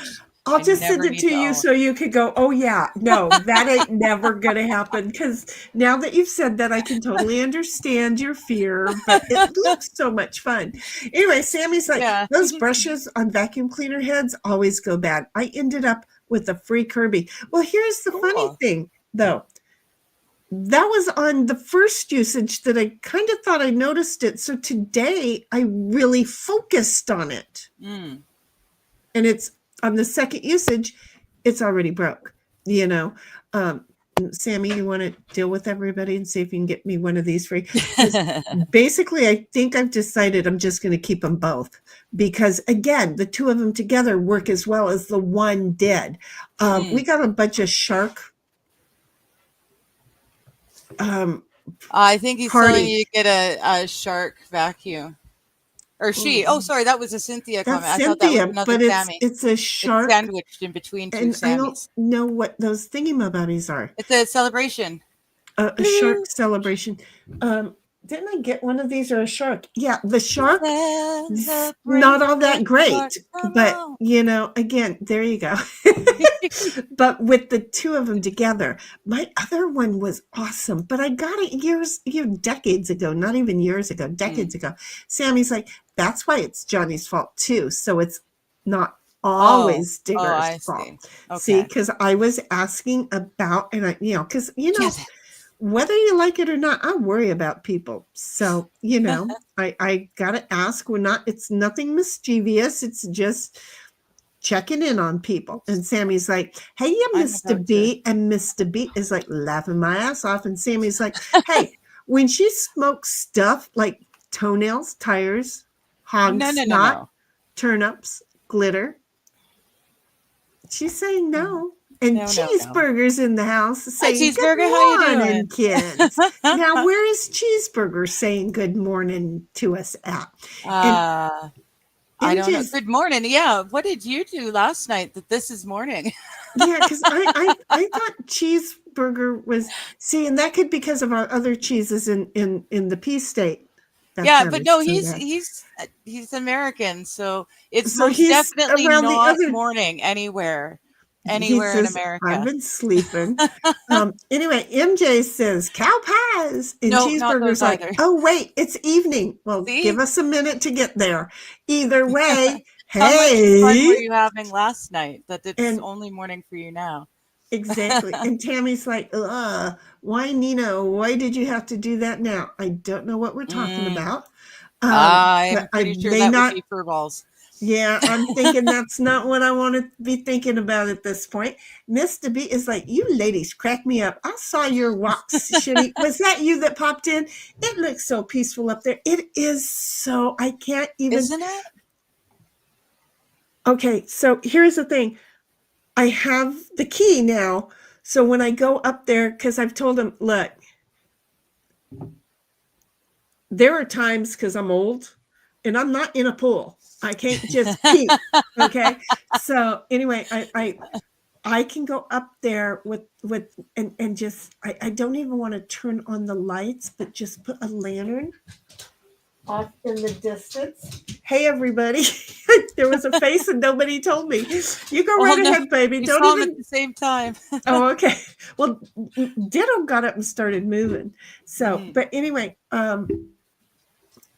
I'll just send it to you so you could go, oh yeah, no, that ain't never going to happen. Because now that you've said that, I can totally understand your fear, but it looks so much fun. Anyway, Sammy's like, those brushes on vacuum cleaner heads always go bad. I ended up with a free Kirby. Well, here's the funny thing, though. That was on the first usage that I kind of thought I noticed it. So today I really focused on it. And it's on the second usage, it's already broke, you know. Sammy, you want to deal with everybody and see if you can get me one of these free? Basically, I think I've decided I'm just going to keep them both because, again, the two of them together work as well as the one did. We got a bunch of shark. I think he's telling you to get a shark vacuum. Or she. Oh, sorry, that was a Cynthia comment. That's I thought that was another but Sammy. it's a shark. It's sandwiched in between two Sammys. I don't know what those thingy-mabobbies are. It's a celebration. A shark celebration. Didn't I get one of these or a shark? Yeah, the shark, not all that great. But, you know, again, there you go. But with the two of them together, my other one was awesome. But I got it decades ago, not even years ago, decades ago. Sammy's like, that's why it's Johnny's fault, too. So it's not always Digger's fault. Okay. See, because I was asking about, and because, whether you like it or not, I worry about people. So, I got to ask. It's nothing mischievous. It's just checking in on people. And Sammy's like, hey, you Mr. B. And Mr. B is like laughing my ass off. And Sammy's like, hey, when she smokes stuff like toenails, tires, hog snot, turnips, glitter, she's saying no. And Cheeseburger's in the house saying, Cheeseburger, good how you morning, kids. Now, where is Cheeseburger saying good morning to us at? I don't know. Good morning. Yeah. What did you do last night that this is morning? Yeah, because I thought Cheeseburger was, and that could be because of our other cheeses in the P state. Yeah, but no, he's American, so it's most definitely not morning anywhere. Anywhere in America. I've been sleeping. Anyway, MJ says cow pies and Cheeseburgers like, oh wait, it's evening. Well, give us a minute to get there. Either way, hey. How much fun were you having last night that it's only morning for you now? Exactly. And Tammy's like, why, Nina? Why did you have to do that now? I don't know what we're talking about. I'm But I pretty sure may that would not. be fur balls. Yeah, I'm thinking that's not what I want to be thinking about at this point. Mr. B is like, you ladies crack me up. I saw your walks, Shitty. Was that you that popped in? It looks so peaceful up there. It is so, I can't even. Isn't it? Okay, so here's the thing. I have the key now. So when I go up there, because I've told him, look, there are times because I'm old and I'm not in a pool. I can't just pee. Okay. So anyway, I can go up there with and just I don't even want to turn on the lights, but just put a lantern off in the distance. Hey everybody. There was a face and nobody told me. You go right no, ahead, baby. we Don't saw them even. at the same time. Oh, okay. Well, Ditto got up and started moving. So, Mhm. but anyway,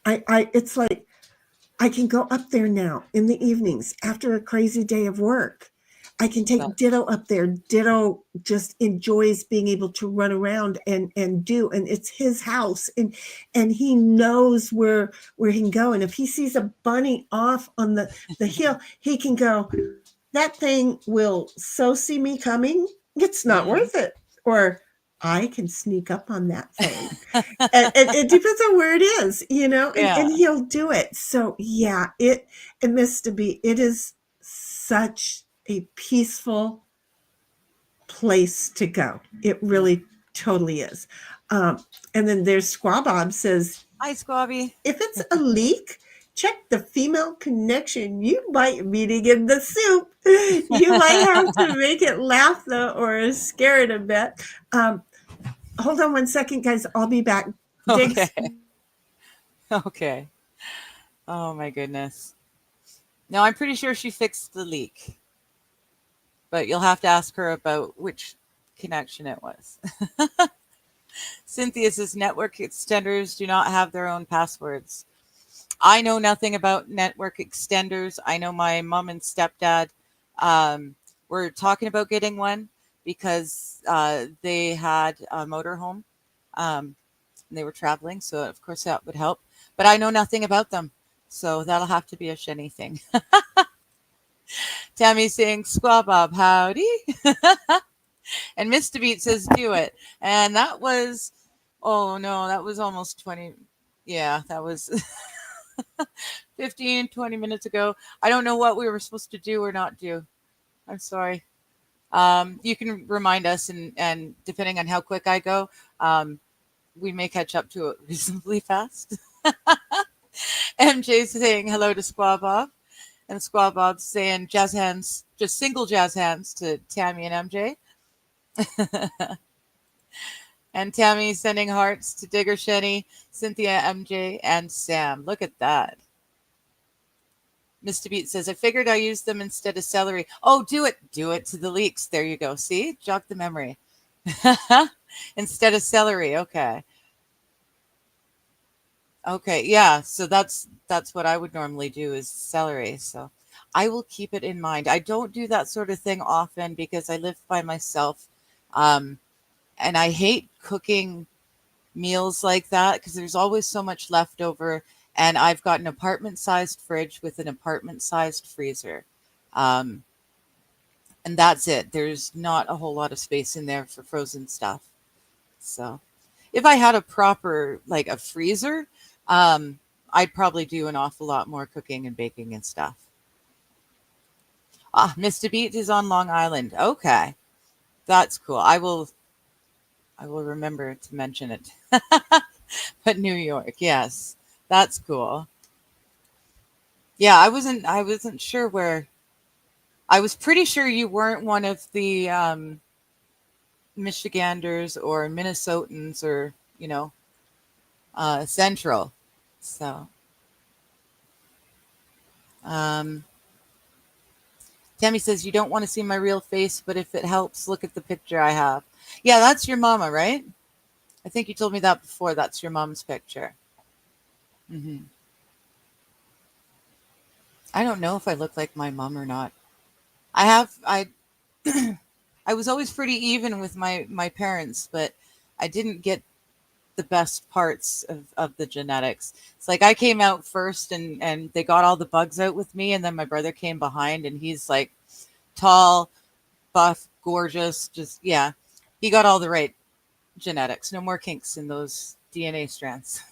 it's like I can go up there now in the evenings after a crazy day of work. I can take Ditto up there. Ditto just enjoys being able to run around and do, and it's his house, and he knows where he can go. And if he sees a bunny off on the hill, he can go, that thing will so see me coming, it's not worth it. Or I can sneak up on that thing. And it depends on where it is, and he'll do it. So yeah, it Mr. B, it is such a peaceful place to go. It really totally is. And then there's Squabob says, Hi, Squabby. if it's a leak, check the female connection. You might be in the soup. You might have to make it laugh though, or scare it a bit. Hold on one second, guys. I'll be back. Diggs. Okay. Okay. Oh my goodness. No, I'm pretty sure she fixed the leak, but you'll have to ask her about which connection it was. Cynthia says network extenders do not have their own passwords. I know nothing about network extenders. I know my mom and stepdad were talking about getting one because they had a motorhome and they were traveling. So, of course, that would help. But I know nothing about them. So that'll have to be a Shenny thing. Tammy saying, Squabob, howdy. And Mr. Beat says, do it. And that was, oh no, that was almost 20. Yeah, that was 15, 20 minutes ago. I don't know what we were supposed to do or not do. I'm sorry. You can remind us, and depending on how quick I go, we may catch up to it reasonably fast. MJ saying hello to Squabob, and Squabob saying jazz hands, just single jazz hands to Tammy and MJ. And Tammy sending hearts to Digger Shenny, Cynthia, MJ, and Sam. Look at that. Mr. Beat says, I figured I used them instead of celery. Oh, do it. Do it to the leeks. There you go. See? Jog the memory. Instead of celery. Okay. Okay. Yeah. So that's what I would normally do is celery. So I will keep it in mind. I don't do that sort of thing often because I live by myself. And I hate cooking meals like that because there's always so much left over. And I've got an apartment-sized fridge with an apartment-sized freezer. And that's it. There's not a whole lot of space in there for frozen stuff. So if I had a proper, like a freezer, I'd probably do an awful lot more cooking and baking and stuff. Ah, Mr. Beat is on Long Island. Okay. That's cool. I will remember to mention it. But New York, yes. That's cool. Yeah, I wasn't sure where. I was pretty sure you weren't one of the Michiganders or Minnesotans or, Central. So, Tammy says you don't want to see my real face, but if it helps, look at the picture I have. Yeah, that's your mama, right? I think you told me that before. That's your mom's picture. Hmm. I don't know if I look like my mom or not. I I was always pretty even with my parents, but I didn't get the best parts of the genetics. It's like I came out first and they got all the bugs out with me, and then my brother came behind and he's like tall, buff, gorgeous, just yeah. He got all the right genetics. No more kinks in those DNA strands.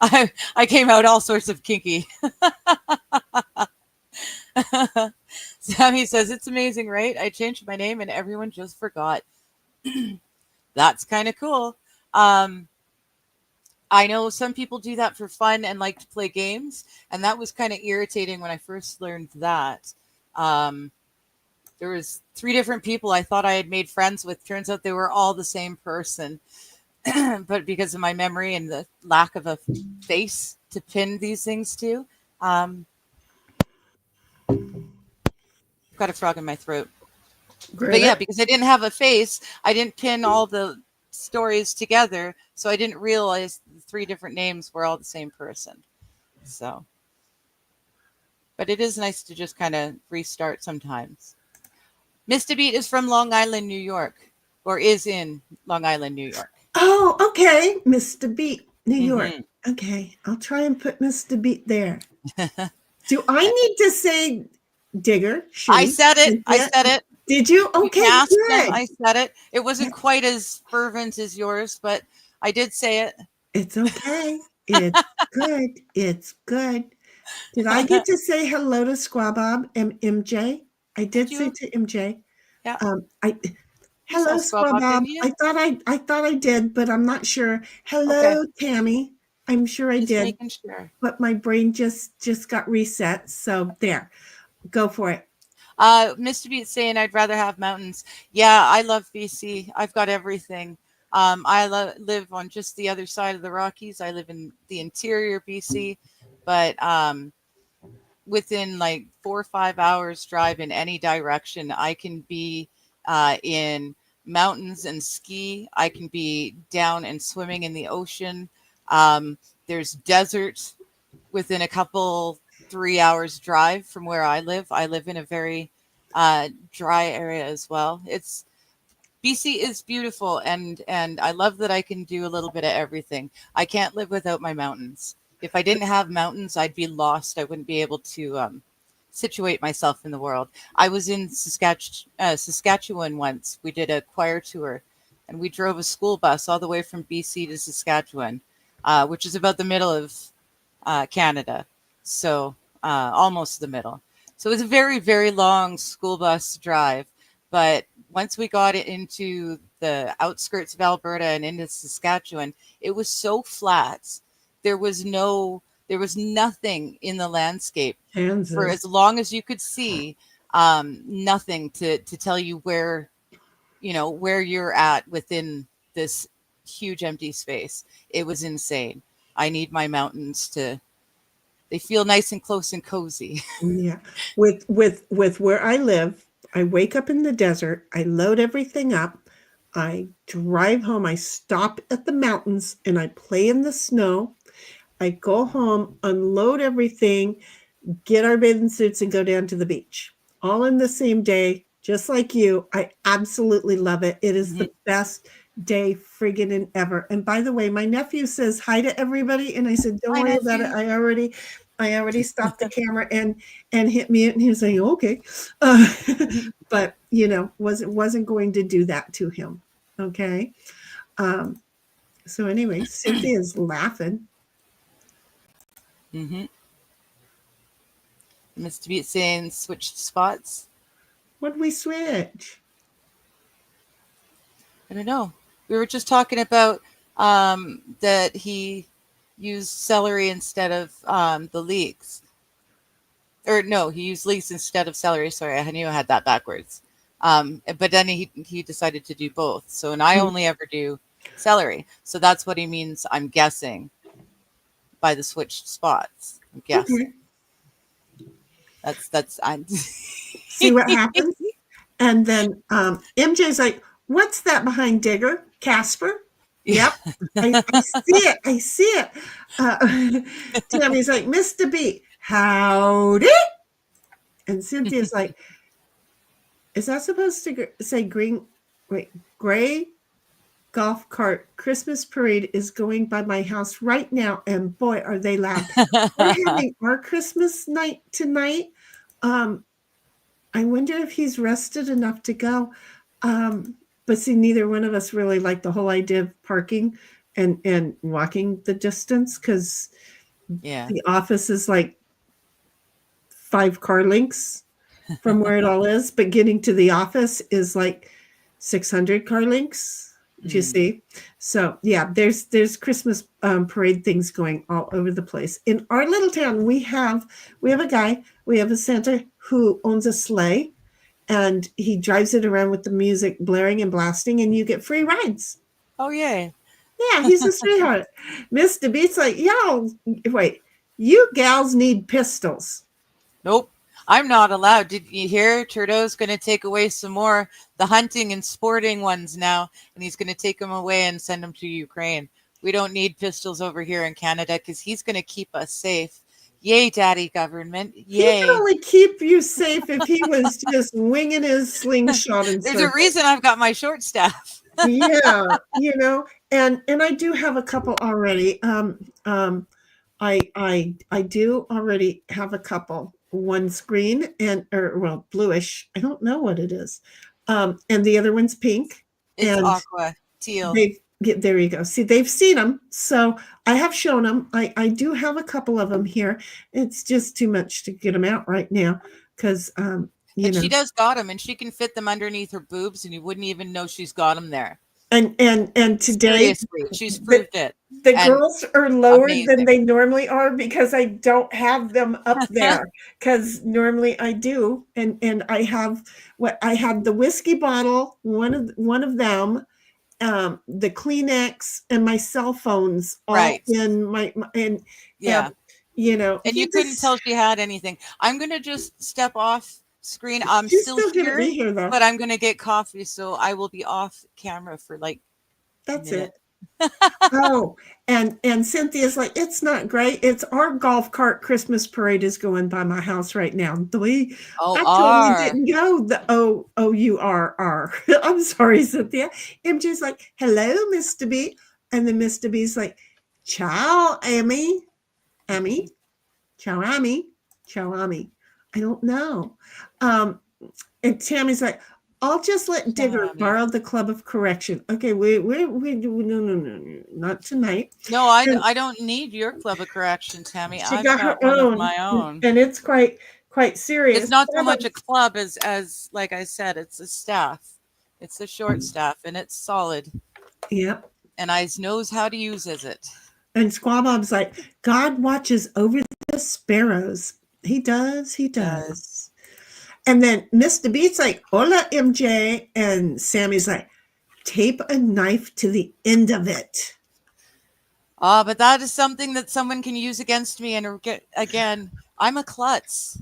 I came out all sorts of kinky. Sammy says, it's amazing, right? I changed my name and everyone just forgot. That's kind of cool. I know some people do that for fun and like to play games, and that was kind of irritating when I first learned that. There was 3 different people I thought I had made friends with. Turns out they were all the same person. But because of my memory and the lack of a face to pin these things to, I've got a frog in my throat. But yeah, because I didn't have a face, I didn't pin all the stories together, so I didn't realize the 3 different names were all the same person. So, but it is nice to just kind of restart sometimes. Mr. Beat is from Long Island, New York, or is in Long Island, New York. Oh, okay. Mr. Beat, New York. Okay. I'll try and put Mr. Beat there. Do I need to say Digger? I said it. I said it. Did you? Okay, good. I said it. It wasn't quite as fervent as yours, but I did say it. It's okay. It's good. It's good. Did I get to say hello to Squabob and MJ? I did say to MJ. Yeah. Hello, Squabob. I thought I did, but I'm not sure. Hello, okay. Tammy. I'm sure I did. Making sure. But my brain just got reset. So there. Go for it. Mr. Beat saying I'd rather have mountains. Yeah, I love BC. I've got everything. I live on just the other side of the Rockies. I live in the interior BC, but within like 4 or 5 hours drive in any direction, I can be in mountains and ski. I can be down and swimming in the ocean. There's desert within a couple 3 hours drive from where I live. I live in a very dry area as well. BC is beautiful, and I love that I can do a little bit of everything. I can't live without my mountains. If I didn't have mountains, I'd be lost. I wouldn't be able to situate myself in the world. I was in Saskatchewan once. We did a choir tour, and we drove a school bus all the way from BC to Saskatchewan, which is about the middle of Canada. So almost the middle. So it was a very, very long school bus drive. But once we got it into the outskirts of Alberta and into Saskatchewan, it was so flat. There was nothing in the landscape Kansas. For as long as you could see, nothing to tell you where you're at within this huge empty space. It was insane. I need my mountains they feel nice and close and cozy. Yeah. With where I live, I wake up in the desert, I load everything up, I drive home, I stop at the mountains and I play in the snow. I go home, unload everything, get our bathing suits and go down to the beach. All in the same day, just like you. I absolutely love it. It is the best day friggin' and ever. And by the way, my nephew says hi to everybody. And I said, don't worry about it. I already stopped the camera and hit mute. And he was like, okay. But wasn't going to do that to him. Okay. So anyway, Cynthia's laughing. Mr. Beat saying switched spots. What did we switch? I don't know. We were just talking about that he used celery instead of the leeks. Or no, he used leeks instead of celery. Sorry, I knew I had that backwards. But then he decided to do both. So, and I only ever do celery. So that's what he means, I'm guessing, by the switched spots. I'm guessing. Okay. That's See what happens? And then MJ's like, what's that behind Digger? Casper? Yep. I see it. Tammy's like, Mr. B, howdy. And Cynthia's like, Is that supposed to say green? Wait, gray golf cart Christmas parade is going by my house right now, and boy, are they loud. We're having our Christmas night tonight. I wonder if he's rested enough to go. But see, neither one of us really like the whole idea of parking and walking the distance, because Yeah. the office is like 5 car lengths from where it all is, but getting to the office is like 600 car lengths. Do you see? So yeah, there's Christmas parade things going all over the place. In our little town, we have a Santa who owns a sleigh, and he drives it around with the music blaring and blasting, and you get free rides. Oh, yay. Yeah, he's a sweetheart. Mr. Beat's like, yo, wait, you gals need pistols. Nope. I'm not allowed. Did you hear? Trudeau's going to take away some more the hunting and sporting ones now, and he's going to take them away and send them to Ukraine. We don't need pistols over here in Canada because he's going to keep us safe. Yay, daddy government. Yay. He can only keep you safe if he was just winging his slingshot. And There's a reason I've got my short staff. Yeah, and I do have a couple already. I do already have a couple. One's green or bluish. I don't know what it is. And the other one's pink. It's and aqua, teal. There you go. See, they've seen them. So I have shown them. I do have a couple of them here. It's just too much to get them out right now because, she does got them, and she can fit them underneath her boobs, and you wouldn't even know she's got them there. And today, seriously, she's proved it. The girls are lower than amazing. they normally are because I don't have them up there, because normally I do. And I have I had the whiskey bottle, one of them, the Kleenex, and my cell phones all in my and yeah. And you couldn't tell she had anything. I'm gonna just step off screen. I'm still here, but I'm gonna get coffee, so I will be off camera for like that's it. Oh, and Cynthia's like, it's not great. It's our golf cart Christmas parade is going by my house right now. I totally didn't go the OURR. I'm sorry, Cynthia. MJ's like, hello, Mr. B. And then Mr. B's like, ciao, Amy. Ciao, Amy. Ciao, Amy. I don't know. And Tammy's like, I'll just let Digger borrow the Club of Correction. Okay, we no, not tonight. No, I don't need your Club of Correction, Tammy. I've got her own, of my own, and it's quite serious. It's not so much a club as like I said, it's a staff. It's a short staff, and it's solid. Yep. And I knows how to use it. And Squaw Bob's like, God watches over the sparrows. He does. And then Mr. Beat's like, hola, MJ. And Sammy's like, tape a knife to the end of it. But that is something that someone can use against me. And again, I'm a klutz.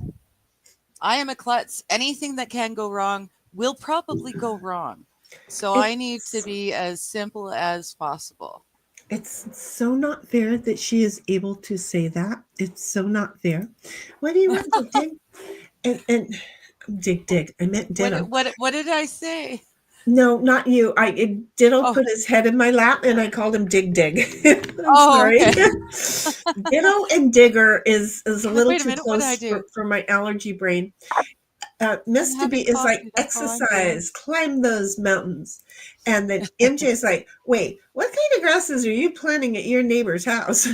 I am a klutz. Anything that can go wrong will probably go wrong. So I need to be as simple as possible. It's so not fair that she is able to say that. It's so not fair. What do you want to dig? And dig. I meant Ditto. What did I say? No, not you. Ditto put his head in my lap, and I called him Dig. I'm sorry. Okay. Ditto and Digger is a little too close for my allergy brain. Mr. B is like, exercise, climb those mountains. And then MJ is like, wait, what kind of grasses are you planting at your neighbor's house?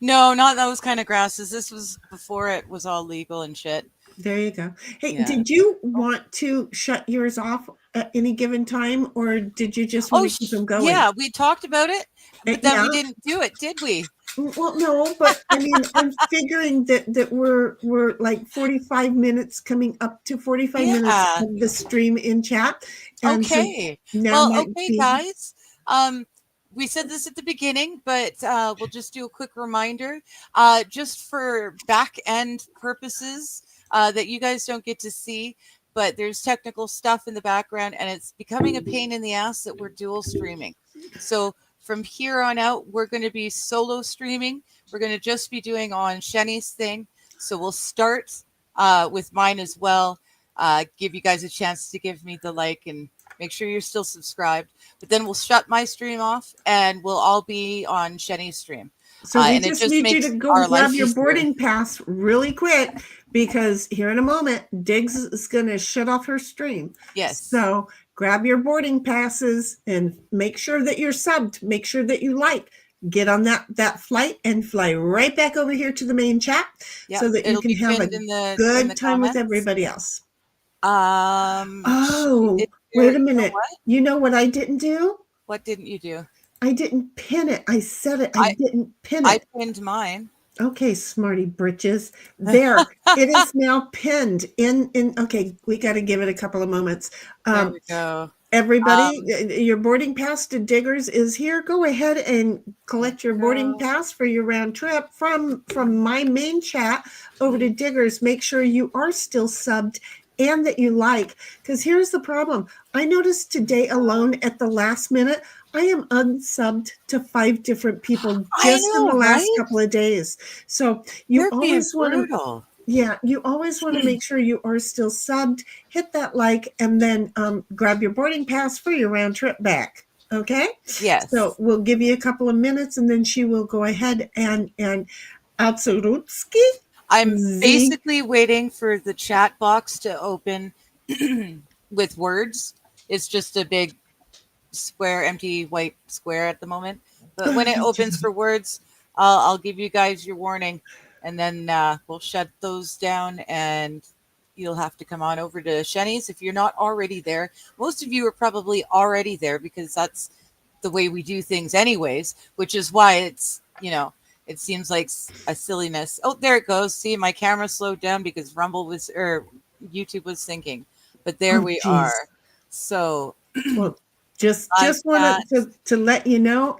No, not those kind of grasses. This was before it was all legal and shit. There you go. Hey, did you want to shut yours off at any given time, or did you just want to keep them going? Yeah, we talked about it, but then we didn't do it, did we? Well, no, but I mean, I'm figuring that we're like 45 minutes coming up to 45 minutes of the stream in chat. And okay. Guys. We said this at the beginning, but we'll just do a quick reminder, just for back end purposes that you guys don't get to see. But there's technical stuff in the background, and it's becoming a pain in the ass that we're dual streaming. So from here on out, we're going to be solo streaming. We're going to just be doing on Shenny's thing. So we'll start with mine as well. give you guys a chance to give me the like and make sure you're still subscribed. But then we'll shut my stream off and we'll all be on Shenny's stream. So we And it just just need you makes to go our grab life your easier. boarding pass really quick, because here in a moment, Diggs is going to shut off her stream. Yes. So grab your boarding passes and make sure that you're subbed. Make sure that you like. Get on that flight and fly right back over here to the main chat, so that you It'll can be have a pinned in the good time with comments. everybody else. Oh, Wait a minute. You know what I didn't do? What didn't you do? I didn't pin it. I said it. I didn't pin it. I pinned mine. Okay, smarty britches. There, it is now pinned in. Okay, we got to give it a couple of moments. There we go. Everybody, your boarding pass to Diggers is here. Go ahead and collect your boarding pass for your round trip from my main chat over to Diggers. Make sure you are still subbed and that you like, because here's the problem. I noticed today alone at the last minute, I am unsubbed to 5 different people just in the last couple of days. So you always want to, you always want to make sure you are still subbed. Hit that like, and then grab your boarding pass for your round trip back. Okay. Yes. So we'll give you a couple of minutes, and then she will go ahead and Absolutski. I'm basically waiting for the chat box to open with words. It's just a big square, empty white square at the moment. But when it opens for words, I'll give you guys your warning, and then we'll shut those down, and you'll have to come on over to Shenny's if you're not already there. Most of you are probably already there because that's the way we do things anyways, which is why it's, it seems like a silliness. Oh, there it goes. See, my camera slowed down because YouTube was syncing. But there we are. So well, just wanted to let you know,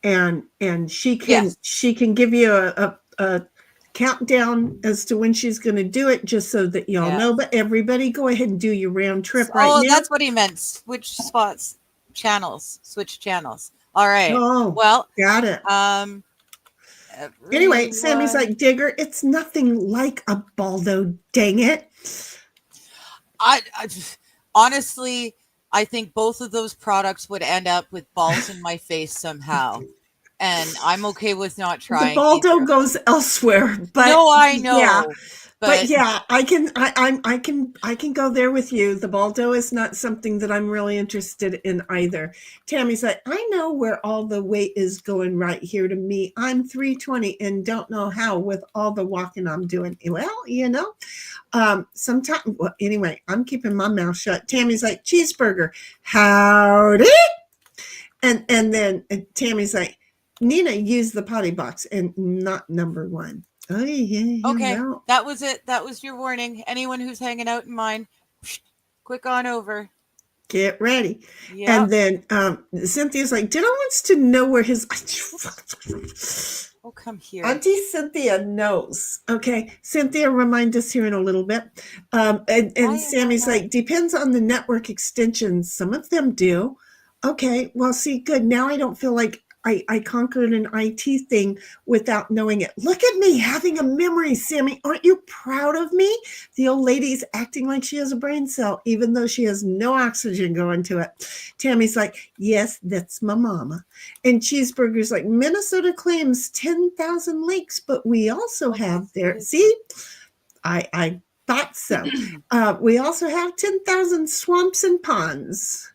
and she can give you a countdown as to when she's going to do it, just so that y'all know. But everybody, go ahead and do your round trip right now. Oh, that's what he meant. Switch channels. All right. Oh, well, got it. Anyway, Sammy's like, Digger, it's nothing like a Baldo, dang it. I honestly, I think both of those products would end up with balls in my face somehow. And I'm okay with not trying. The Baldo goes elsewhere, but no, I know. Yeah. But yeah, I can go there with you. The Baldo is not something that I'm really interested in either. Tammy's like, I know where all the weight is going right here to me. I'm 320 and don't know how with all the walking I'm doing. Well, sometimes. Well, anyway, I'm keeping my mouth shut. Tammy's like, cheeseburger, howdy, and then Tammy's like, Nina used the potty box and not number 1. Oh, yeah. Okay, that was it. That was your warning. Anyone who's hanging out in mine, quick on over. Get ready. Yep. And then Cynthia's like, Ditto wants to know where his... Oh, come here. Auntie Cynthia knows. Okay, Cynthia, remind us here in a little bit. And Sammy's like, depends on the network extensions. Some of them do. Okay, well, see, good. Now I don't feel like I conquered an IT thing without knowing it. Look at me having a memory, Sammy. Aren't you proud of me? The old lady's acting like she has a brain cell, even though she has no oxygen going to it. Tammy's like, yes, that's my mama. And Cheeseburger's like, Minnesota claims 10,000 lakes, but we also have there. See, I thought so. We also have 10,000 swamps and ponds.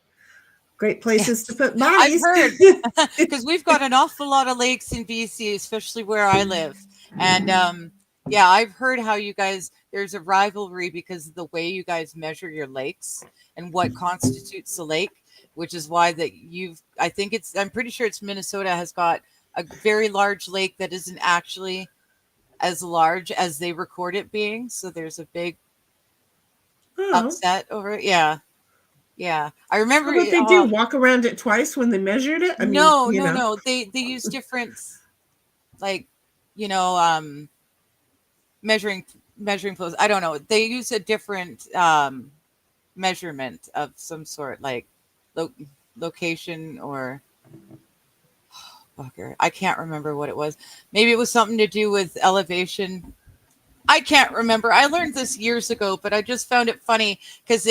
Great places to put bodies. I've heard, because we've got an awful lot of lakes in BC, especially where I live. And I've heard how you guys, there's a rivalry because of the way you guys measure your lakes and what constitutes a lake, which is why I'm pretty sure it's Minnesota has got a very large lake that isn't actually as large as they record it being. So there's a big upset over it. Yeah. Yeah, I remember. What they do? Walk around it twice when they measured it? No. They use different, measuring posts. I don't know. They use a different measurement of some sort, like location or bugger. I can't remember what it was. Maybe it was something to do with elevation. I can't remember. I learned this years ago, but I just found it funny because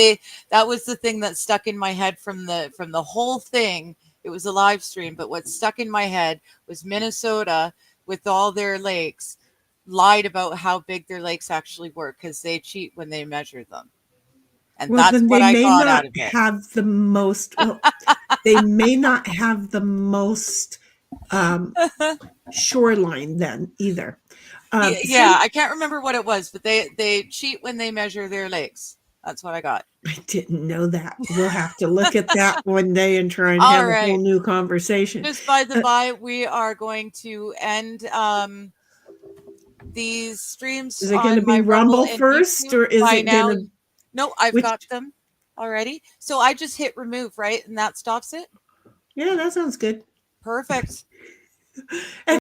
that was the thing that stuck in my head from the whole thing. It was a live stream, but what stuck in my head was Minnesota with all their lakes lied about how big their lakes actually were because they cheat when they measure them. And Well, that's then what they I may got not out of it. have the most. Well, they may not have the most shoreline then either. Yeah, I can't remember what it was, but they cheat when they measure their lakes. That's what I got. I didn't know that. We'll have to look at that one day and try and All have a right. whole new conversation. Just by the by, we are going to end these streams. Is it going to on be my Rumble and first, YouTube or is by it now. going to? No, I've Which- got them already. So I just hit remove, right? And that stops it. Yeah, that sounds good. Perfect.